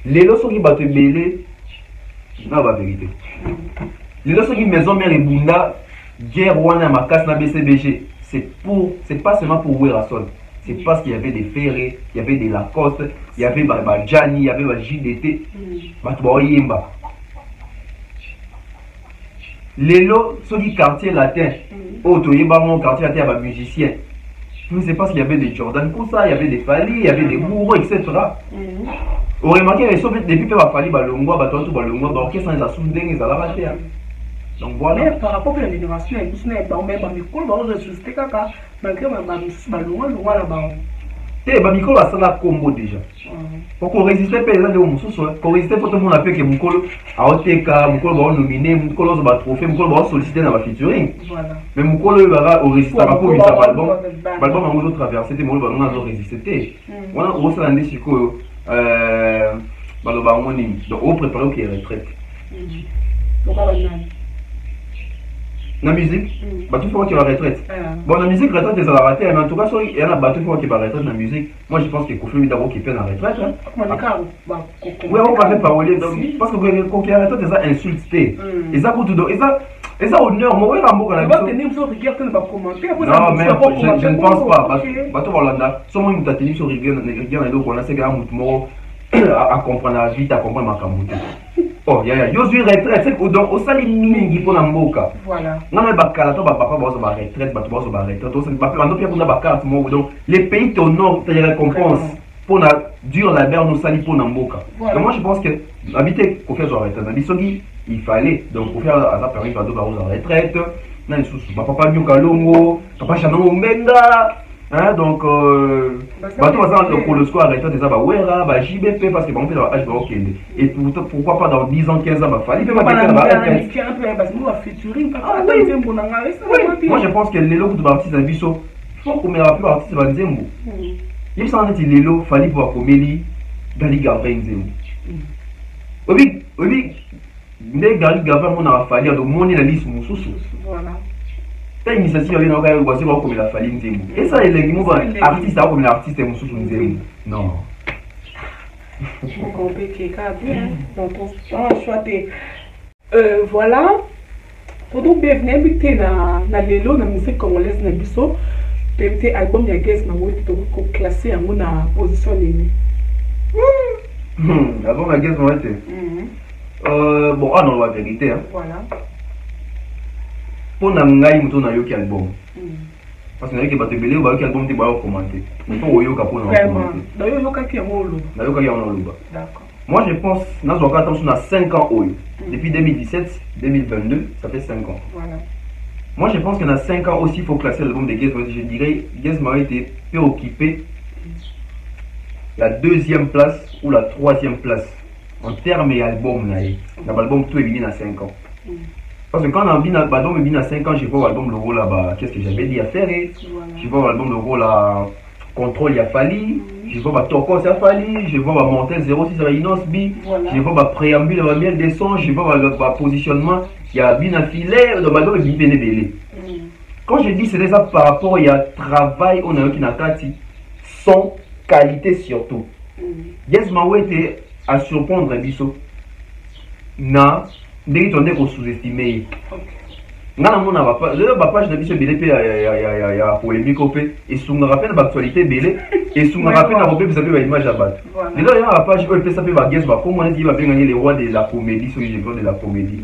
Les leçons qui battent belé, non, la vérité. Les leçons qui maison mère et Bunda, guerre, Wana, Makas, na BCBG, c'est pas seulement pour Werasol. C'est parce qu'il y avait des ferrés, il y avait des Lacoste, il y avait Gianni, il y avait JDT, Yemba. Les lots sont du quartier latin. Auto Yemba, quartier latin, il y avait des musiciens. C'est parce qu'il y avait des Jordan Koussa, il y avait des Fali, il y avait des Bourreaux, etc. On remarque que depuis que Fali, Balongwa, Batonto, Balongwa, l'orchestre, ils ont soudé, ils ont raté. Donc voilà. Mais par rapport à la génération, il y a des gens qui ont ressuscité caca, malgré Bamikolo a ça la combo déjà. Pour qu'on résiste pas, les gens qu'on résiste pour tout le monde a fait que Mukolo a OTK, Mukolo va nominer, Mukolo va trophée, Mukolo va solliciter dans la featuring. Mais Mukolo va résister à pour ça album. Album a nous traversé, c'était mon va nous résister. On a aussi un défi que Baloba Moni, donc on prépare qui est retraite. La musique, tout fois qu'il va retraite. Bon, la musique, retraite, ils ont raté, mais en tout cas, il y a tout fois qu'il va retraite la musique. Moi, je pense que Kofi d'abord qui fait la retraite. Oui, on va faire parler. Parce que quand il y a retraite, ils ont insulté. Ils ont tout donné. Ils ont honneur. Moi, je ne pense pas. Bateau Hollanda, souvent, ils ont tenu sur rigueur, on a ces gars à comprendre la vie, à comprendre ma camoufle. Oh, yo suis retraite, donc au sali mingi pour la mboka. Voilà. Non mais bakala to papa ba so ba retraite, ba to ba so ba retraite, to c'est pas ando pia pour la bakala mo donc les pays t'honorent te récompense pour la dur labeur nous sali pour la mboka. Donc moi je pense que habiter qu'on fait sur retraite, bisogi il fallait donc pour faire à ça permis ba do ba so retraite, na sous papa nyoka longo, papa chano menga. Hein, donc, pour le score arrêté des Abawera, JBP, parce que bon, on fait dans H. Et pourquoi pas dans 10 ans, 15 ans, il fallait moi je pense que les lots de artistes à Bisso, il faut qu'on mette plus artistes à Nzembo. Il s'en est les lots, il fallait pouvoir commélie, Gali Gavin Nzembo. Oui, mais Gali Gavin, on a fallu de monnaie la liste, mon sous. Voilà. Une initiative avec nos gars, c'est comme la Fali Nzembo. Et ça, il est artiste, comme l'artiste est mon sous Nzembo. Non.
Voilà. Pour nous, bienvenue habiter dans l'élo, dans la musique congolaise, dans Bisso. Peut-être album de Guess, mais classé en mon position.
Album de Guess, bon, ah non, la vérité.
Voilà.
Pour Nangai, nous avons un album. Parce que nous avons un album qui va commenter. Nous avons un album qui va commenter. D'accord. Moi, je pense que nous avons 5 ans. Depuis 2017, 2022, ça fait 5 ans. Voilà. Moi, je pense que dans 5 ans aussi, il faut classer l'album de Guess. Je dirais que Guess m'a été peu occupé la 2e place ou la 3e place en termes d'album. L'album tout est venu dans 5 ans. Parce que quand on a l'album à 5 ans, je vois l'album le rôle là-bas, qu'est-ce que j'avais dit à faire? Je vois l'album le rôle là, Contrôle, il y a Fali. Je vois Torcos, il y a Fali. Je vois Montel 06, il y a Inosbi. Je vois Préambule, il y a Miel des Sons. Je vois Positionnement, il y a Bina Filet. Dans l'album, il y a Bélé. Quand je dis c'est ça par rapport, il y a travail, on a un qui n'a qu'à dire son qualité surtout. Yes, Maoué était à surprendre un biseau. Non, dès qu'on est sous-estimé. Non, non, non, pas. Le page de biseau Bélé, il y a polémique au fait. Et sous me rappelle l'actualité Bélé. Et sous me rappelle la robée, vous avez l'image à battre. Et là, il y a la page où il ça peut guess, comment on dit qu'il va gagner les rois de la comédie, sur les rois de la comédie.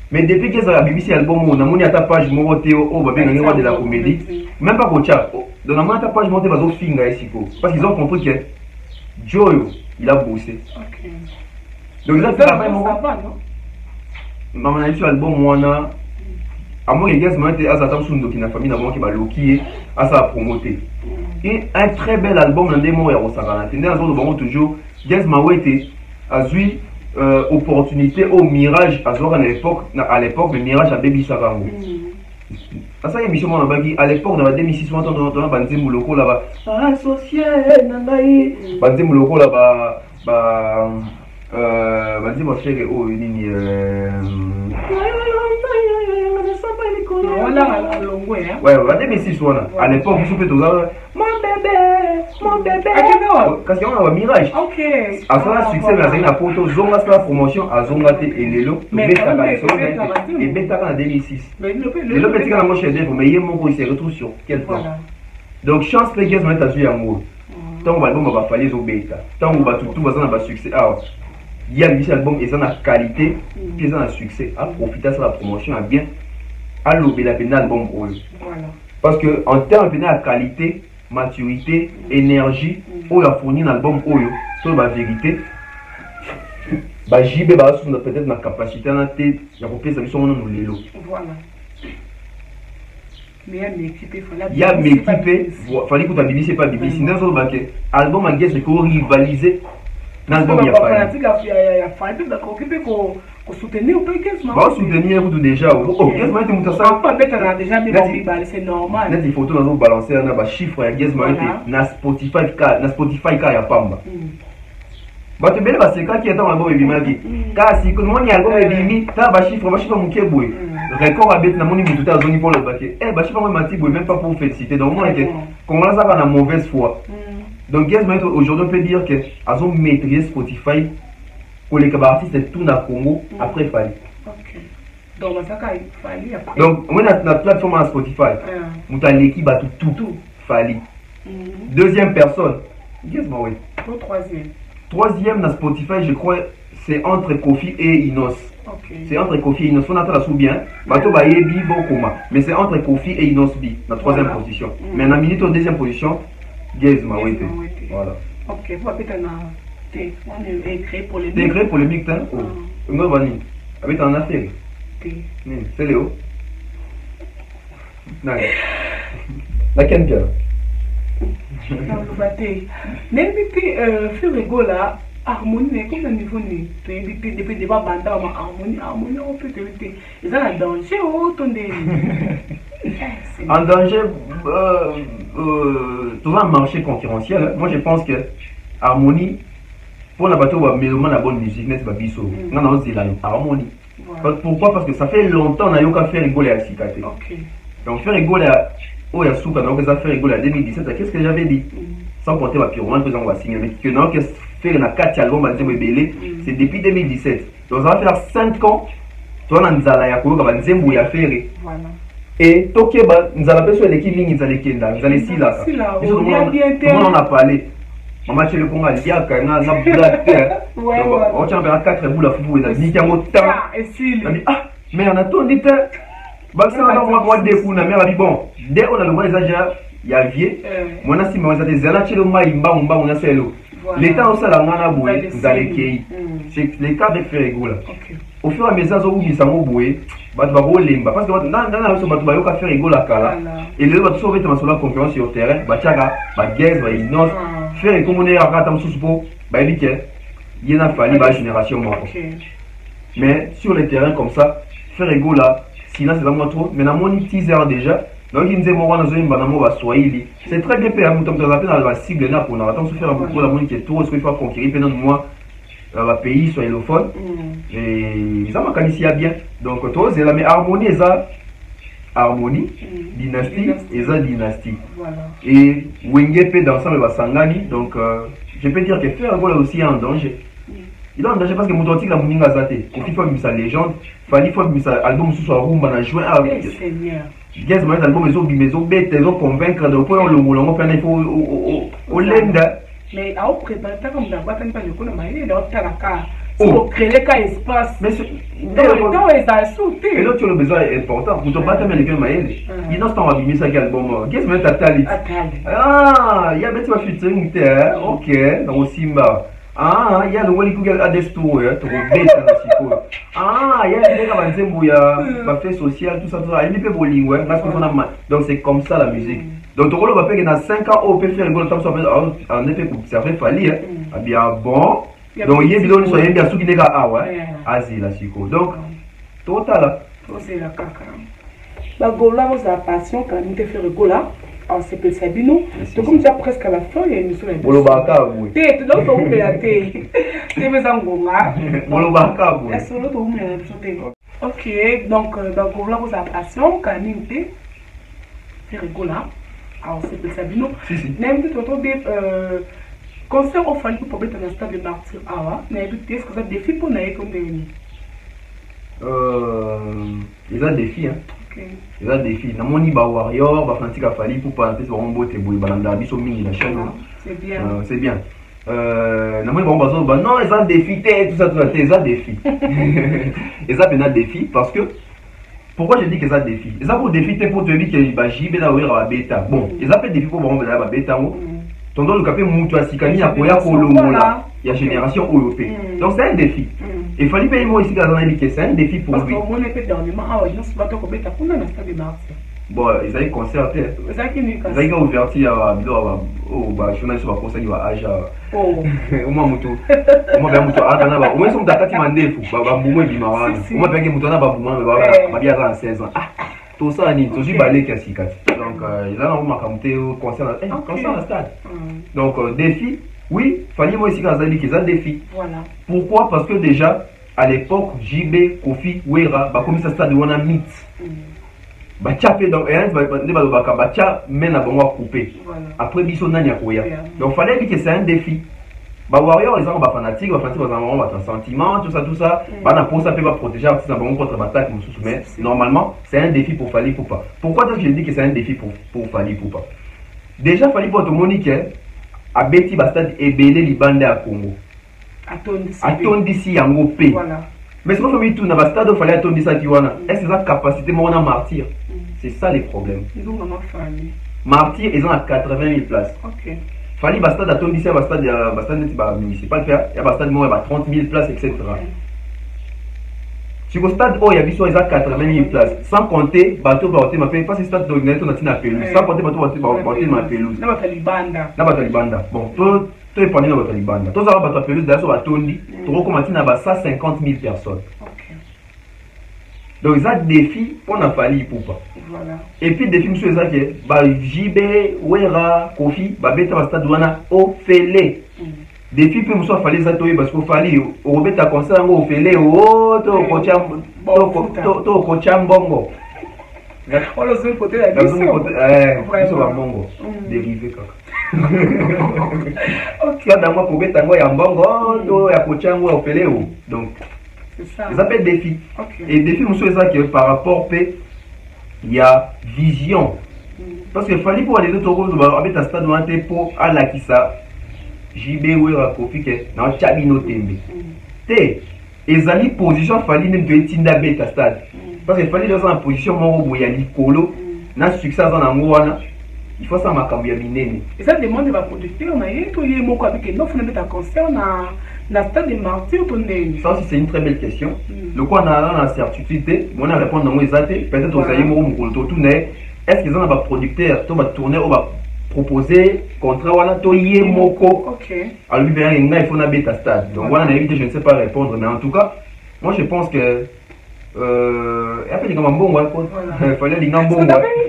Mais depuis que la BBC album, on a mis à ta page, on va gagner les rois de la comédie. Même pas pour ça. Dans la page, on va finir ici. Parce qu'ils ont compris que Joe, il a bossé. Donc là, c'est vraiment. Maman a eu sur l'album, moi, à moi, les gars, c'est à sa table sur une famille, d'abord qui va loquer, à sa promoter. Et un très bel album, dans des mots, au Sarana. Tenez, à ce toujours, Gaz Mawete a eu opportunité au Mirage, à l'époque, le Mirage à Baby Sarango. À ça, il y a Michel Monabagi, à l'époque, dans la 2006, on a un bandit mouloko là-bas. Associé, Nangaï. Bandit mouloko là-bas, bandit mon cher, oh, une ligne. Ouais, à 2006, à l'époque, vous pouvez mon bébé. Parce qu'on a un Mirage. Ok. À ça, succès, mais c'est une photo, Zonga, c'est la promotion à Zongate et Lelo. Et Beta en 2006. Lelo, petit quand la moche est mais il y a mon il se retrouve sur quel point. Donc, chance, les gars, on est à amour. Tant qu'on va l'album, on va falloir les Beta. Tant qu'on va tout, va avoir succès. Alors, il y a l'album, et ça a qualité, et ça a succès. À profiter de la promotion, à bien. À l'obé la peine album. Parce que, en termes de qualité, maturité, énergie, on a fourni un album sur la vérité. JB peut-être ma capacité à tête, il y a copié ça sur mon nom Lélo. Voilà. Mais il y a mes équipes, il fallait que tu aies c'est pas Bibi. Sinon, l'album a gagné, c'est qu'on rivalisait. L'album il y a fallu. Soutenir vous déjà. Oh, c'est normal. Net il faut tout dans nos balancer on a chiffre ya guess na Spotify ka ya pamba. Ba te bele ba seka qui est dans album ebimaki. Ka si ko moni album ebimi ta ba chiffre muke boy. Record abet na moni mutu ta zoni pour le baquet. Ba chiffre moi mati boy même pas pour féliciter. Donc moi que comment là ça va na mauvaise foi. Donc guess aujourd'hui on peut dire que ils ont maîtrisé Spotify. Pour les artistes, c'est tout dans Congo, après Fali. Donc, moi, la plateforme à Spotify, nous avons l'équipe à tout, Fali. Deuxième personne, qu'est-ce que troisième dans Spotify, je crois, c'est entre Kofi et Inos. C'est entre Kofi et Inos. On attend la sous-bien, mais c'est entre Kofi et Inos B, la troisième position. Mais en minute en deuxième position, Gaz Mawete. Voilà. Ok, vous avez T'es créé pour les mics. T'es créé pour les mics, hein? Oh. Moi, Vani. Avec un affaire. C'est Léo. Non. La Kenpia. Même si tu rigoles là, harmonie, mais comme le niveau n'est depuis des bas bandes, harmonie, on peut éviter. Ils ont un danger, oh, ton dé. En danger, dans un marché concurrentiel, moi je pense que harmonie. Pour la bateau, on a la bonne musique, n'est-ce pas, biso. Non, non, c'est la harmonie. Pourquoi? Parce que ça fait longtemps qu'on a fait rigoler à Sikate. Donc, faire rigoler à Oyasuka, donc ça fait rigoler à 2017. Qu'est-ce que j'avais dit? Sans compter ma pyromane, on va signer. Mais que non, que faire un 4 albums, c'est depuis 2017. Donc, ça va faire 5 ans. Toi, on a Nzala Yakolo, on va Nzembo ya faire. Et Tokeba, nous allons faire l'équipe ligne, nous allons Kenda, nous allons Sila. On en a parlé. Maman, tu le Congo, il y a un blague. On tient à 4 boules à football. Il y a un temps. Ah, mais on a tout dit. Baxter, on va voir des fous. La mère a dit bon, dès qu'on a le bon usage, il y a vieux. Moi, si on a des zélaches, le maïmba, on a fait l'eau. L'état aussi, la main à bouer, vous allez qu'il. C'est les cas avec Ferrigo là. Au fur et à mesure où ils sont boués, parce que dans le cas Ferrigo la cala. Et le va sauver ta concurrence sur le terrain, Bachaga, Bagaz, Inos. Faire comme on est à Ratam Souspo, il y a fallu la génération morte. Mais sur les terrains comme ça, faire égaux là, sinon c'est vraiment trop. Mais dans mon teaser déjà, donc il me dit moi dans une banamo va Swahili. C'est très bien fait à mon temps dans la cible là pour attendre se faire beaucoup la monde qui est trop ce qu'il faut conquérir pendant moi le pays swahiliphone et ça m'a qualifié bien. Donc toi c'est la mais harmonie ça harmonie dynastie et ça dynastie. Voilà. Et Wenge peut d'ensemble va Sangani donc je peux dire que faire un aussi en danger. Il est en danger parce que mon antique la Mouninga Zate, il faut sa légende, il faut que sa album soit rumba na juin à
Seigneur.
Yes, mon album maison bête, ils ont convaincre donc pour le molongo faire il faut au lenda.
Mais à préparer ça comme la boîte pas le coup na il est là pour créer un espace.
Mais
donc ils a sauté.
Et là tu as le besoin important pour te battre avec le maïl. Il n'a pas abîmé ça album. Qu'est-ce que tu as tali? Ah, il y a bête ma featuring OK, dans Simba. Ah, il y a le Wally Google a des stores, tu bête dans Chico. Ah, il y a des gars qui vont faire fait social tout ça. Il peut bowling parce qu'on a donc c'est comme ça la musique. Donc tu va faire que dans 5 ans on peut faire le temps en effet pour ça fait fallir ah bien bon. Donc il y a des gens qui sont bien sous qui n'est pas ah ouais. Ah c'est la Chico. Donc total.
C'est la caca. La gola vous a passion quand nous te fait gola. On s'est fait Sabino. Donc comme ça presque à la fin il y a une émission.
Bolobaka oui.
Tu donc tu peux la thé. Tu veux en goma.
Bolobaka oui.
Est-ce que tu veux me OK, donc la gola vous a passion quand nous te fait gola. Alors c'est fait Sabino. Même tu entends des concert au fallait pour mettre dans le stade de Martyr Awa. Mais est-ce que ça défi pour naïe comme des
ils ont des filles hein. Il y a des filles. Dans mon Iba Warrior, bah Fantique a fallu pour pas faire un beau tébou. Bah dans biso mini la chaîne.
C'est bien.
C'est bien. Dans mon Iba bah non ils ont des filles. Tout ça ils ont des filles. Ils ont bien des filles parce que pourquoi je dis qu'ils ont des filles. Ils ont pour des filles pour te dire que bah JB là ouvrir la bêta. Bon ils ont fait des filles pour voir la bêta. Tandis le capé moutou à Sikani à Koya Kolongo là. Il y a génération européenne. Donc c'est un défi. Il fallait payer moi ici dans un indiqué, c'est un défi pour lui.
Parce qu'on est fait dernièrement, ah ouais, non, c'est pas toi qui as fait un stade de Marseille.
Bon, ils avaient concerté.
Ils
avaient ouvert au journaliste va conseiller va Aja.
Oh.
Au moins moutou. Au moins bien moutou. Ah kana ba. Au moins son dakati mandefu. Ba boumou bimarana. Au moins bien moutou na ba boumou ba bien à 16 ans. Ah. Tout ça ni tout juste balé kasikati. Donc il a on m'a camuté au concert. Concert à stade. Donc défi. Oui, fallait moi ici quand Zali qui a des défis. Voilà. Pourquoi? Parce que déjà, à l'époque, JB, Kofi, Wera, bah comme ça stade on a mythe. Bah tchapé donc et bah tcha men à bon couper. Après biso nani akoya. Donc fallait dire que c'est un défi. Bah Warrior ils ont bah fanatique, bah fanatique ils ont bah sentiment, tout ça. Bah na pour ça peut pas protéger artiste dans bon contre attaque mais normalement, c'est un défi pour Fally Ipupa. Pourquoi est-ce que je dis que c'est un défi pour Fally Ipupa? Déjà Fally Ipupa Monique a beti bastade ebele libande à Congo. Atondisi yango pe. Voilà. Mais ce qu'on fait tout na bastade fallait atondisa kiwana. Est-ce que ça capacité moi on a martyr? C'est ça les problèmes.
Ils ont vraiment Fally.
Martyr ils ont à 80 000 places.
OK.
Fally bastade atondisa bastade municipal faire, il y a bastade moi il y a 30 000 places etc. Sur le stade où il y a biso ils ont 80 000 places sans compter bateau bateau ma fait pas ce stade d'ordinateur on a tina pelouse sans compter bateau ma pelouse.
Na Talibanda.
Na Talibanda. Bon, toi tu es parmi na Talibanda. Toi ça va bateau pelouse d'ailleurs sur batondi, tu recommences na 150 000 personnes.
OK.
Donc ça défi on a Fally Ipupa.
Voilà. Et
puis défi monsieur ça que ba JB, Wera, Kofi, ba beta ba stade wana Ofele. Défi puis monsieur Fally ça toi parce que Fally au beta concert ngo Ofele oh to kocha mbongo.
On le sait côté la mission.
Biso ba mbongo dérivé kaka. OK, dans moi ko beta ngo ya mbongo to ya kocha ngo Ofele donc ça s'appelle défi. Okay. Et défi, monsieur, c'est ça que par rapport, il y a vision. Parce qu'il fallait pour aller de Togo, avec un stade pour aller qui ça, JB ou Kofi, dans Chabino Tembe. Et les position, il fallait même de Tinda Beta stade. Parce qu'il fallait dans une position où il y a l'icolo, dans le succès dans la il faut ça ma minene. Et ça demande va producteur mais tout y est moko avec non faut mettre en concert na stade de Martyr tonné. Ça aussi c'est une très belle question. Le quoi on a la certitude, on a répondre dans exact peut-être aux aïe mo moko tourner. Est-ce qu'ils ont un producteur to va tourner ou va proposer contrat wala to y moko. OK. Alors bien il faut na beta stade. Donc voilà je ne sais pas répondre mais en tout cas moi je pense que après linga mbongo fallait linga mbongo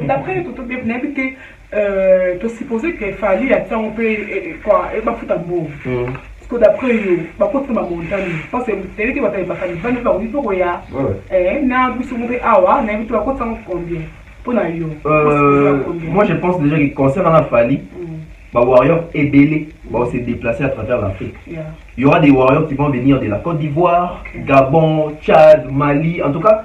d'après tout bien n'habiter tu supposais qu'il fallait attendre un peu quoi et pas foutre beau parce que d'après eux ba côté ma montagne parce que télé qui va te bakani va ne pas oui pour ya na biso mo awa na biso ba côté combien pour na yo
moi je pense déjà que concernant la Fali bah warriors ébélés vont se déplacer à travers l'Afrique. Il y aura des warriors qui vont venir de la Côte d'Ivoire, Gabon, Tchad, Mali, en tout cas.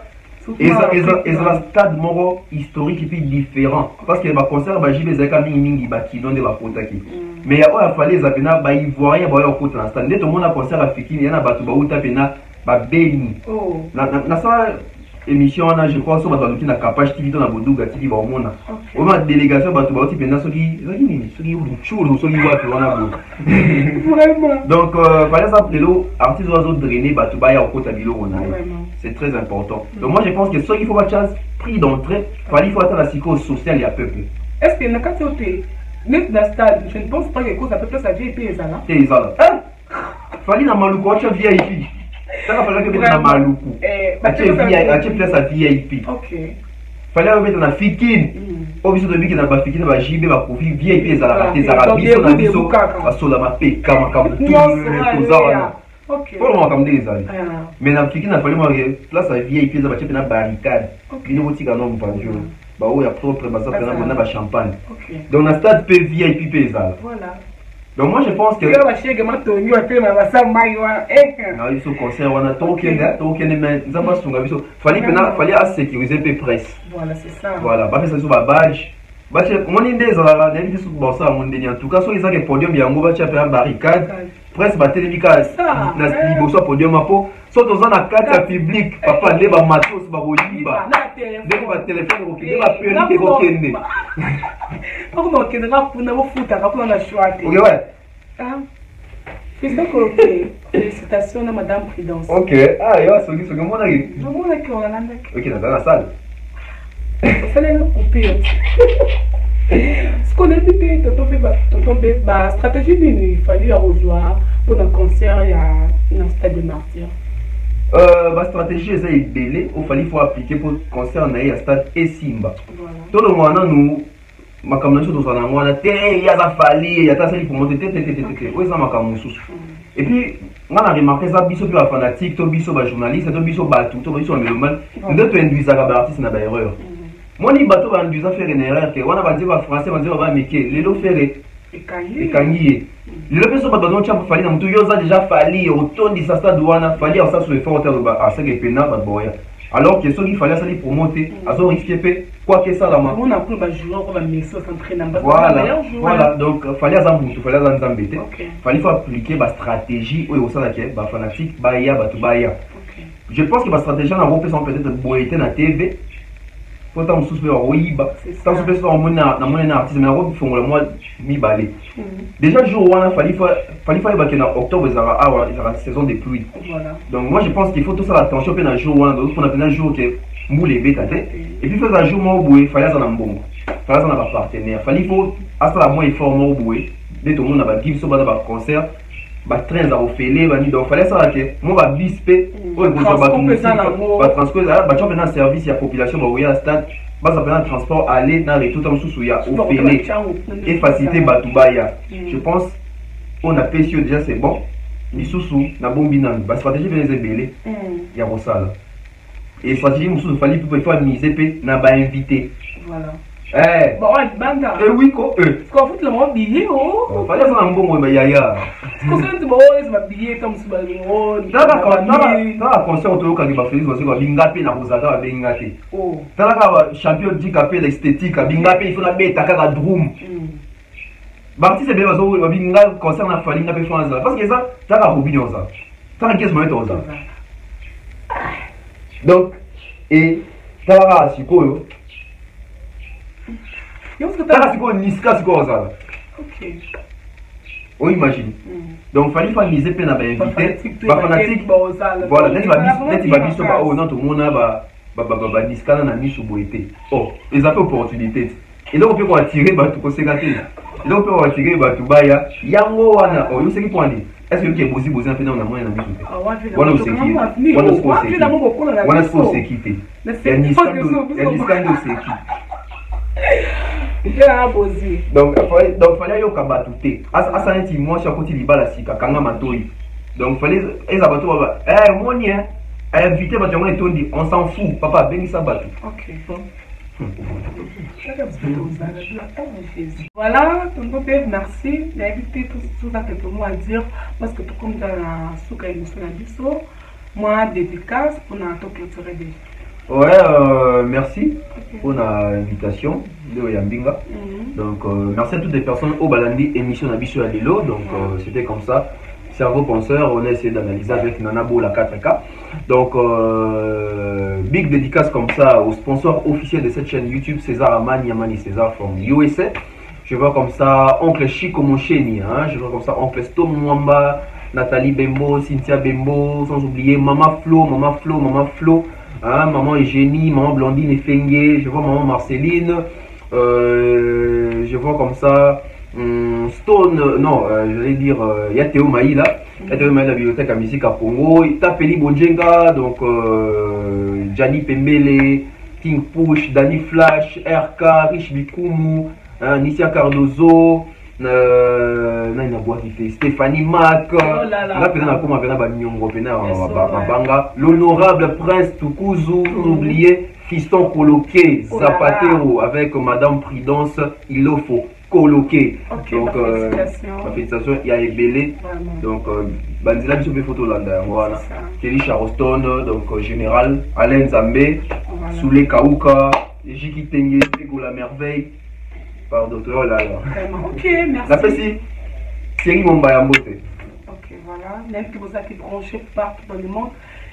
Et ça un stade moro historique et puis différent. Parce que les concerts, j'y vais avec Mingi, qui donnent des Bakotaki. Mais il y a fallu les appeler, ils voient rien, ils voient côté dans le stade. Dès tout le monde a concert africain, il y en a Batou Baouta Pena, Béni. Dans ça, émission, je crois, sur la Capage TV, dans la Bodouga TV, au monde. Au moins, délégation, Batou Baouti Pena, ceux qui chou, ceux qui voient que l'on a beau. Donc, par exemple, les artistes oiseaux drainés, Batou Baya au côté de l'eau, c'est très important. Donc, moi, je pense que ceux qui font pas de chance, prix d'entrée, il faut attendre la psychose sociale et à peuple.
Est-ce que, quand tu es net dans le stade, je ne pense pas que ça peut plus sa VIP et ça là.
C'est ça là. Fallait dans Maloukou, tu as VIP. Ça va falloir que tu aies dans Maloukou. Tu as place à VIP.
Ok.
Fallait mettre dans Fikine. Au biso de Biki dans la Fikine, va JB, va profiter VIP et ça là. Tes arabes, ils sont dans biso. Va solama peka, makabutu, tout ça.
Ok.
Pour moi, comme des années. Mais dans Fikine, il fallait moi place à VIP, ça va être une barricade. Il nous dit qu'on a un banjo. Bah oui, il y a propre bazar, on a champagne. Donc, dans le stade P VIP Pézal.
Voilà.
Donc, moi je pense que.
Non,
il faut concert, on a token, mais fallait sécuriser les presse.
Voilà, c'est ça.
Voilà, bah, ça sur la badge. Bah, mon idée, c'est bon ça, mon idée. En tout cas, sur les autres podiums, il y a un gros barricade. Presse, bah, télémica, il y a podium à peau. Soit dans un cadre public, papa, les matos, bah, Oliba. Dès que votre téléphone, vous pouvez pas faire que vous tenez.
Pourquoi vous ne pouvez pas faire un choix?
Ok, ouais.
Félicitations à Madame Prudence.
Ok, ah, il y a ce que moi j'ai. Ok, dans la salle.
Il fallait le couper. Ce qu'on a dit, la stratégie il fallait rejoindre pour un concert et un stade de martyr.
Ma stratégie est belle, il fallait appliquer pour concerner un stade et Simba. Tout le monde nous ma caméra sur dans moi il y a ça fallu il y a ça pour monter oui ça ma caméra et puis on a remarqué ça biso puis la fanatique to biso ba journaliste to biso batou to biso mélomane nous te induire ça ba artiste na ba erreur moi ni bateau ba induire faire une erreur que on a ba dire ba français ba dire ba meke les lo faire et kangié le peso ba don champ fallait na mutu yo ça déjà fallu autant dit ça stade wana fallait ça sur effort terre ba à ça que pena ba boya. Alors que ceux qui fallait ça pour monter, à son risque quoi que ça là.
On a pris un joueur comme un ministre s'entraîner.
Voilà, donc fallait ça monter, fallait ça nous embêter. Fallait faut appliquer ma stratégie ou ça là que ba fanatique ba ya ba tout ba ya. Je pense que ma stratégie na repère sont peut-être boiter na TV. Faut tant souffler oui ba. Tant souffler sur mon artiste mais on font le mois mi balé. Déjà jour on a fallait ba que en octobre ça va la saison des pluies. Donc moi je pense qu'il faut tout ça attention pendant jour on donc on a pendant jour que moule bêta et puis faire un jour moi boué fallait ça dans bon. Fallait ça dans partenaire. Fallait faut à ça moins effort moi boué. Dès tout le monde a give so ba concert. Ba train za ofele ba ni donc fallait ça que moi ba bispe o ko ba transposer ba tu pendant service ya population ba oya stade ba ça pendant transport aller dans les tout en sous ya ofele et faciliter batubaya. Je pense on a payé déjà c'est bon lisusu na bombi nan ba stratégie venez belé ya bosala et stratégie musu fallait pour miser pe na ba invité.
Voilà.
Bon,
banda.
Oui, quoi.
Qu'on fout le monde billet, oh.
Fallait ça un bon moment, yaya.
Qu'on s'en dit, bon, c'est ma billet comme ça.
T'as la conscience autour quand il va faire parce que bingapé na bozaka bingate. Oh. T'as la champion du capé l'esthétique, bingapé il faut la bête à drum. Barti c'est bien parce que binga concerne la famille na France parce que ça t'as la opinion ça. T'as la question maintenant ça. Donc et t'as la sikoyo. T'as quoi niska c'est quoi ça?
Ok.
On imagine. Donc fallait pas miser peine à inviter. Ba fanatique. Voilà, net va biso ba oh non tout le monde ba niska na misu boité. Oh, ils ont opportunité. Et donc on peut attirer ba tout conséquencer. Et donc on peut attirer ba tout baya. Yango wana oh, yo c'est qui point. est-ce que tu es bosi un peu dans la moyenne de
Ah ouais,
voilà où c'est qui. Voilà ce qu'on sait. Voilà ce qu'on sait qui t'es. Il y a une scandale c'est qui. Donc fallait yo kabatute. Asa nti moi chaque côté libala sika kanga matoi. Donc fallait les abato baba. Moi ni invité batongo etondi, on s'en fout. Papa bengi sa batu.
OK. Voilà, tonton Père, merci. J'ai invité tout ça que pour moi à dire parce que tout comme dans la souka émission la biso, moi dédicace pour notre clôturer déjà.
Ouais, merci pour l'invitation de Yambinga. Donc, merci à toutes les personnes au Balandi émission Nabiso à Lilo. Donc, c'était comme ça. Cerveau penseur, on a essayé d'analyser avec Nanabo la 4K. Donc, big dédicace comme ça au sponsor officiel de cette chaîne YouTube, César Aman, Yamani César from USA. Je vois comme ça Oncle Chico Moncheni, hein? Je vois comme ça Oncle Stom Mwamba, Nathalie Bembo, Cynthia Bembo, sans oublier Maman Flo. Hein, maman Eugénie, maman Blandine et Fengue, je vois maman Marceline, je vois comme ça Stone, non, j'allais dire, il y a Théo Maï là, il y a Théo Maï de la bibliothèque à musique à Congo, Tapeli Bonjenga, donc Gianni Pembele, King Push, Danny Flash, RK, Rich Bikumu, hein, Nissia Cardozo, Stéphanie Mac, l'honorable prince Tukuzu, oublié fiston coloqué, Zapatero avec madame Prudence, il le faut coloqué. Donc ma félicitation, il y a Ebélé, donc Banzila Bissou photo là, voilà. Kelly Charleston, donc général Alain Zambé, Soulé Kaouka, Jiki Tengue, Ego la merveille. Pardon, oh là là.
Ok, merci.
La pessi, Thierry Mombayambote.
Ok, voilà. Même que vous êtes branchés partout dans le monde.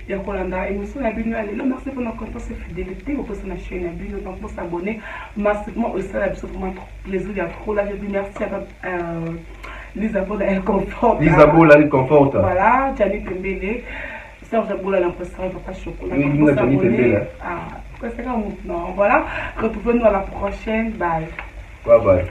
Il y a Colanda. Et nous sommes à Bino. Merci pour notre confiance et fidélité. Vous pouvez sur la chaîne à Bino. Donc, pour s'abonner massivement au sein de vraiment trop plaisir. Il y a trop là. Je dis merci à Lisabelle Elle Conforte.
Lisabelle Elle Conforte.
Voilà, Gianni Pembele. Serge Boula l'impression de pas chocolat.
Oui, nous Gianni Pembele.
Ah, c'est comme non. Voilà. Retrouvez-nous à la prochaine. Bye.
Bye bye.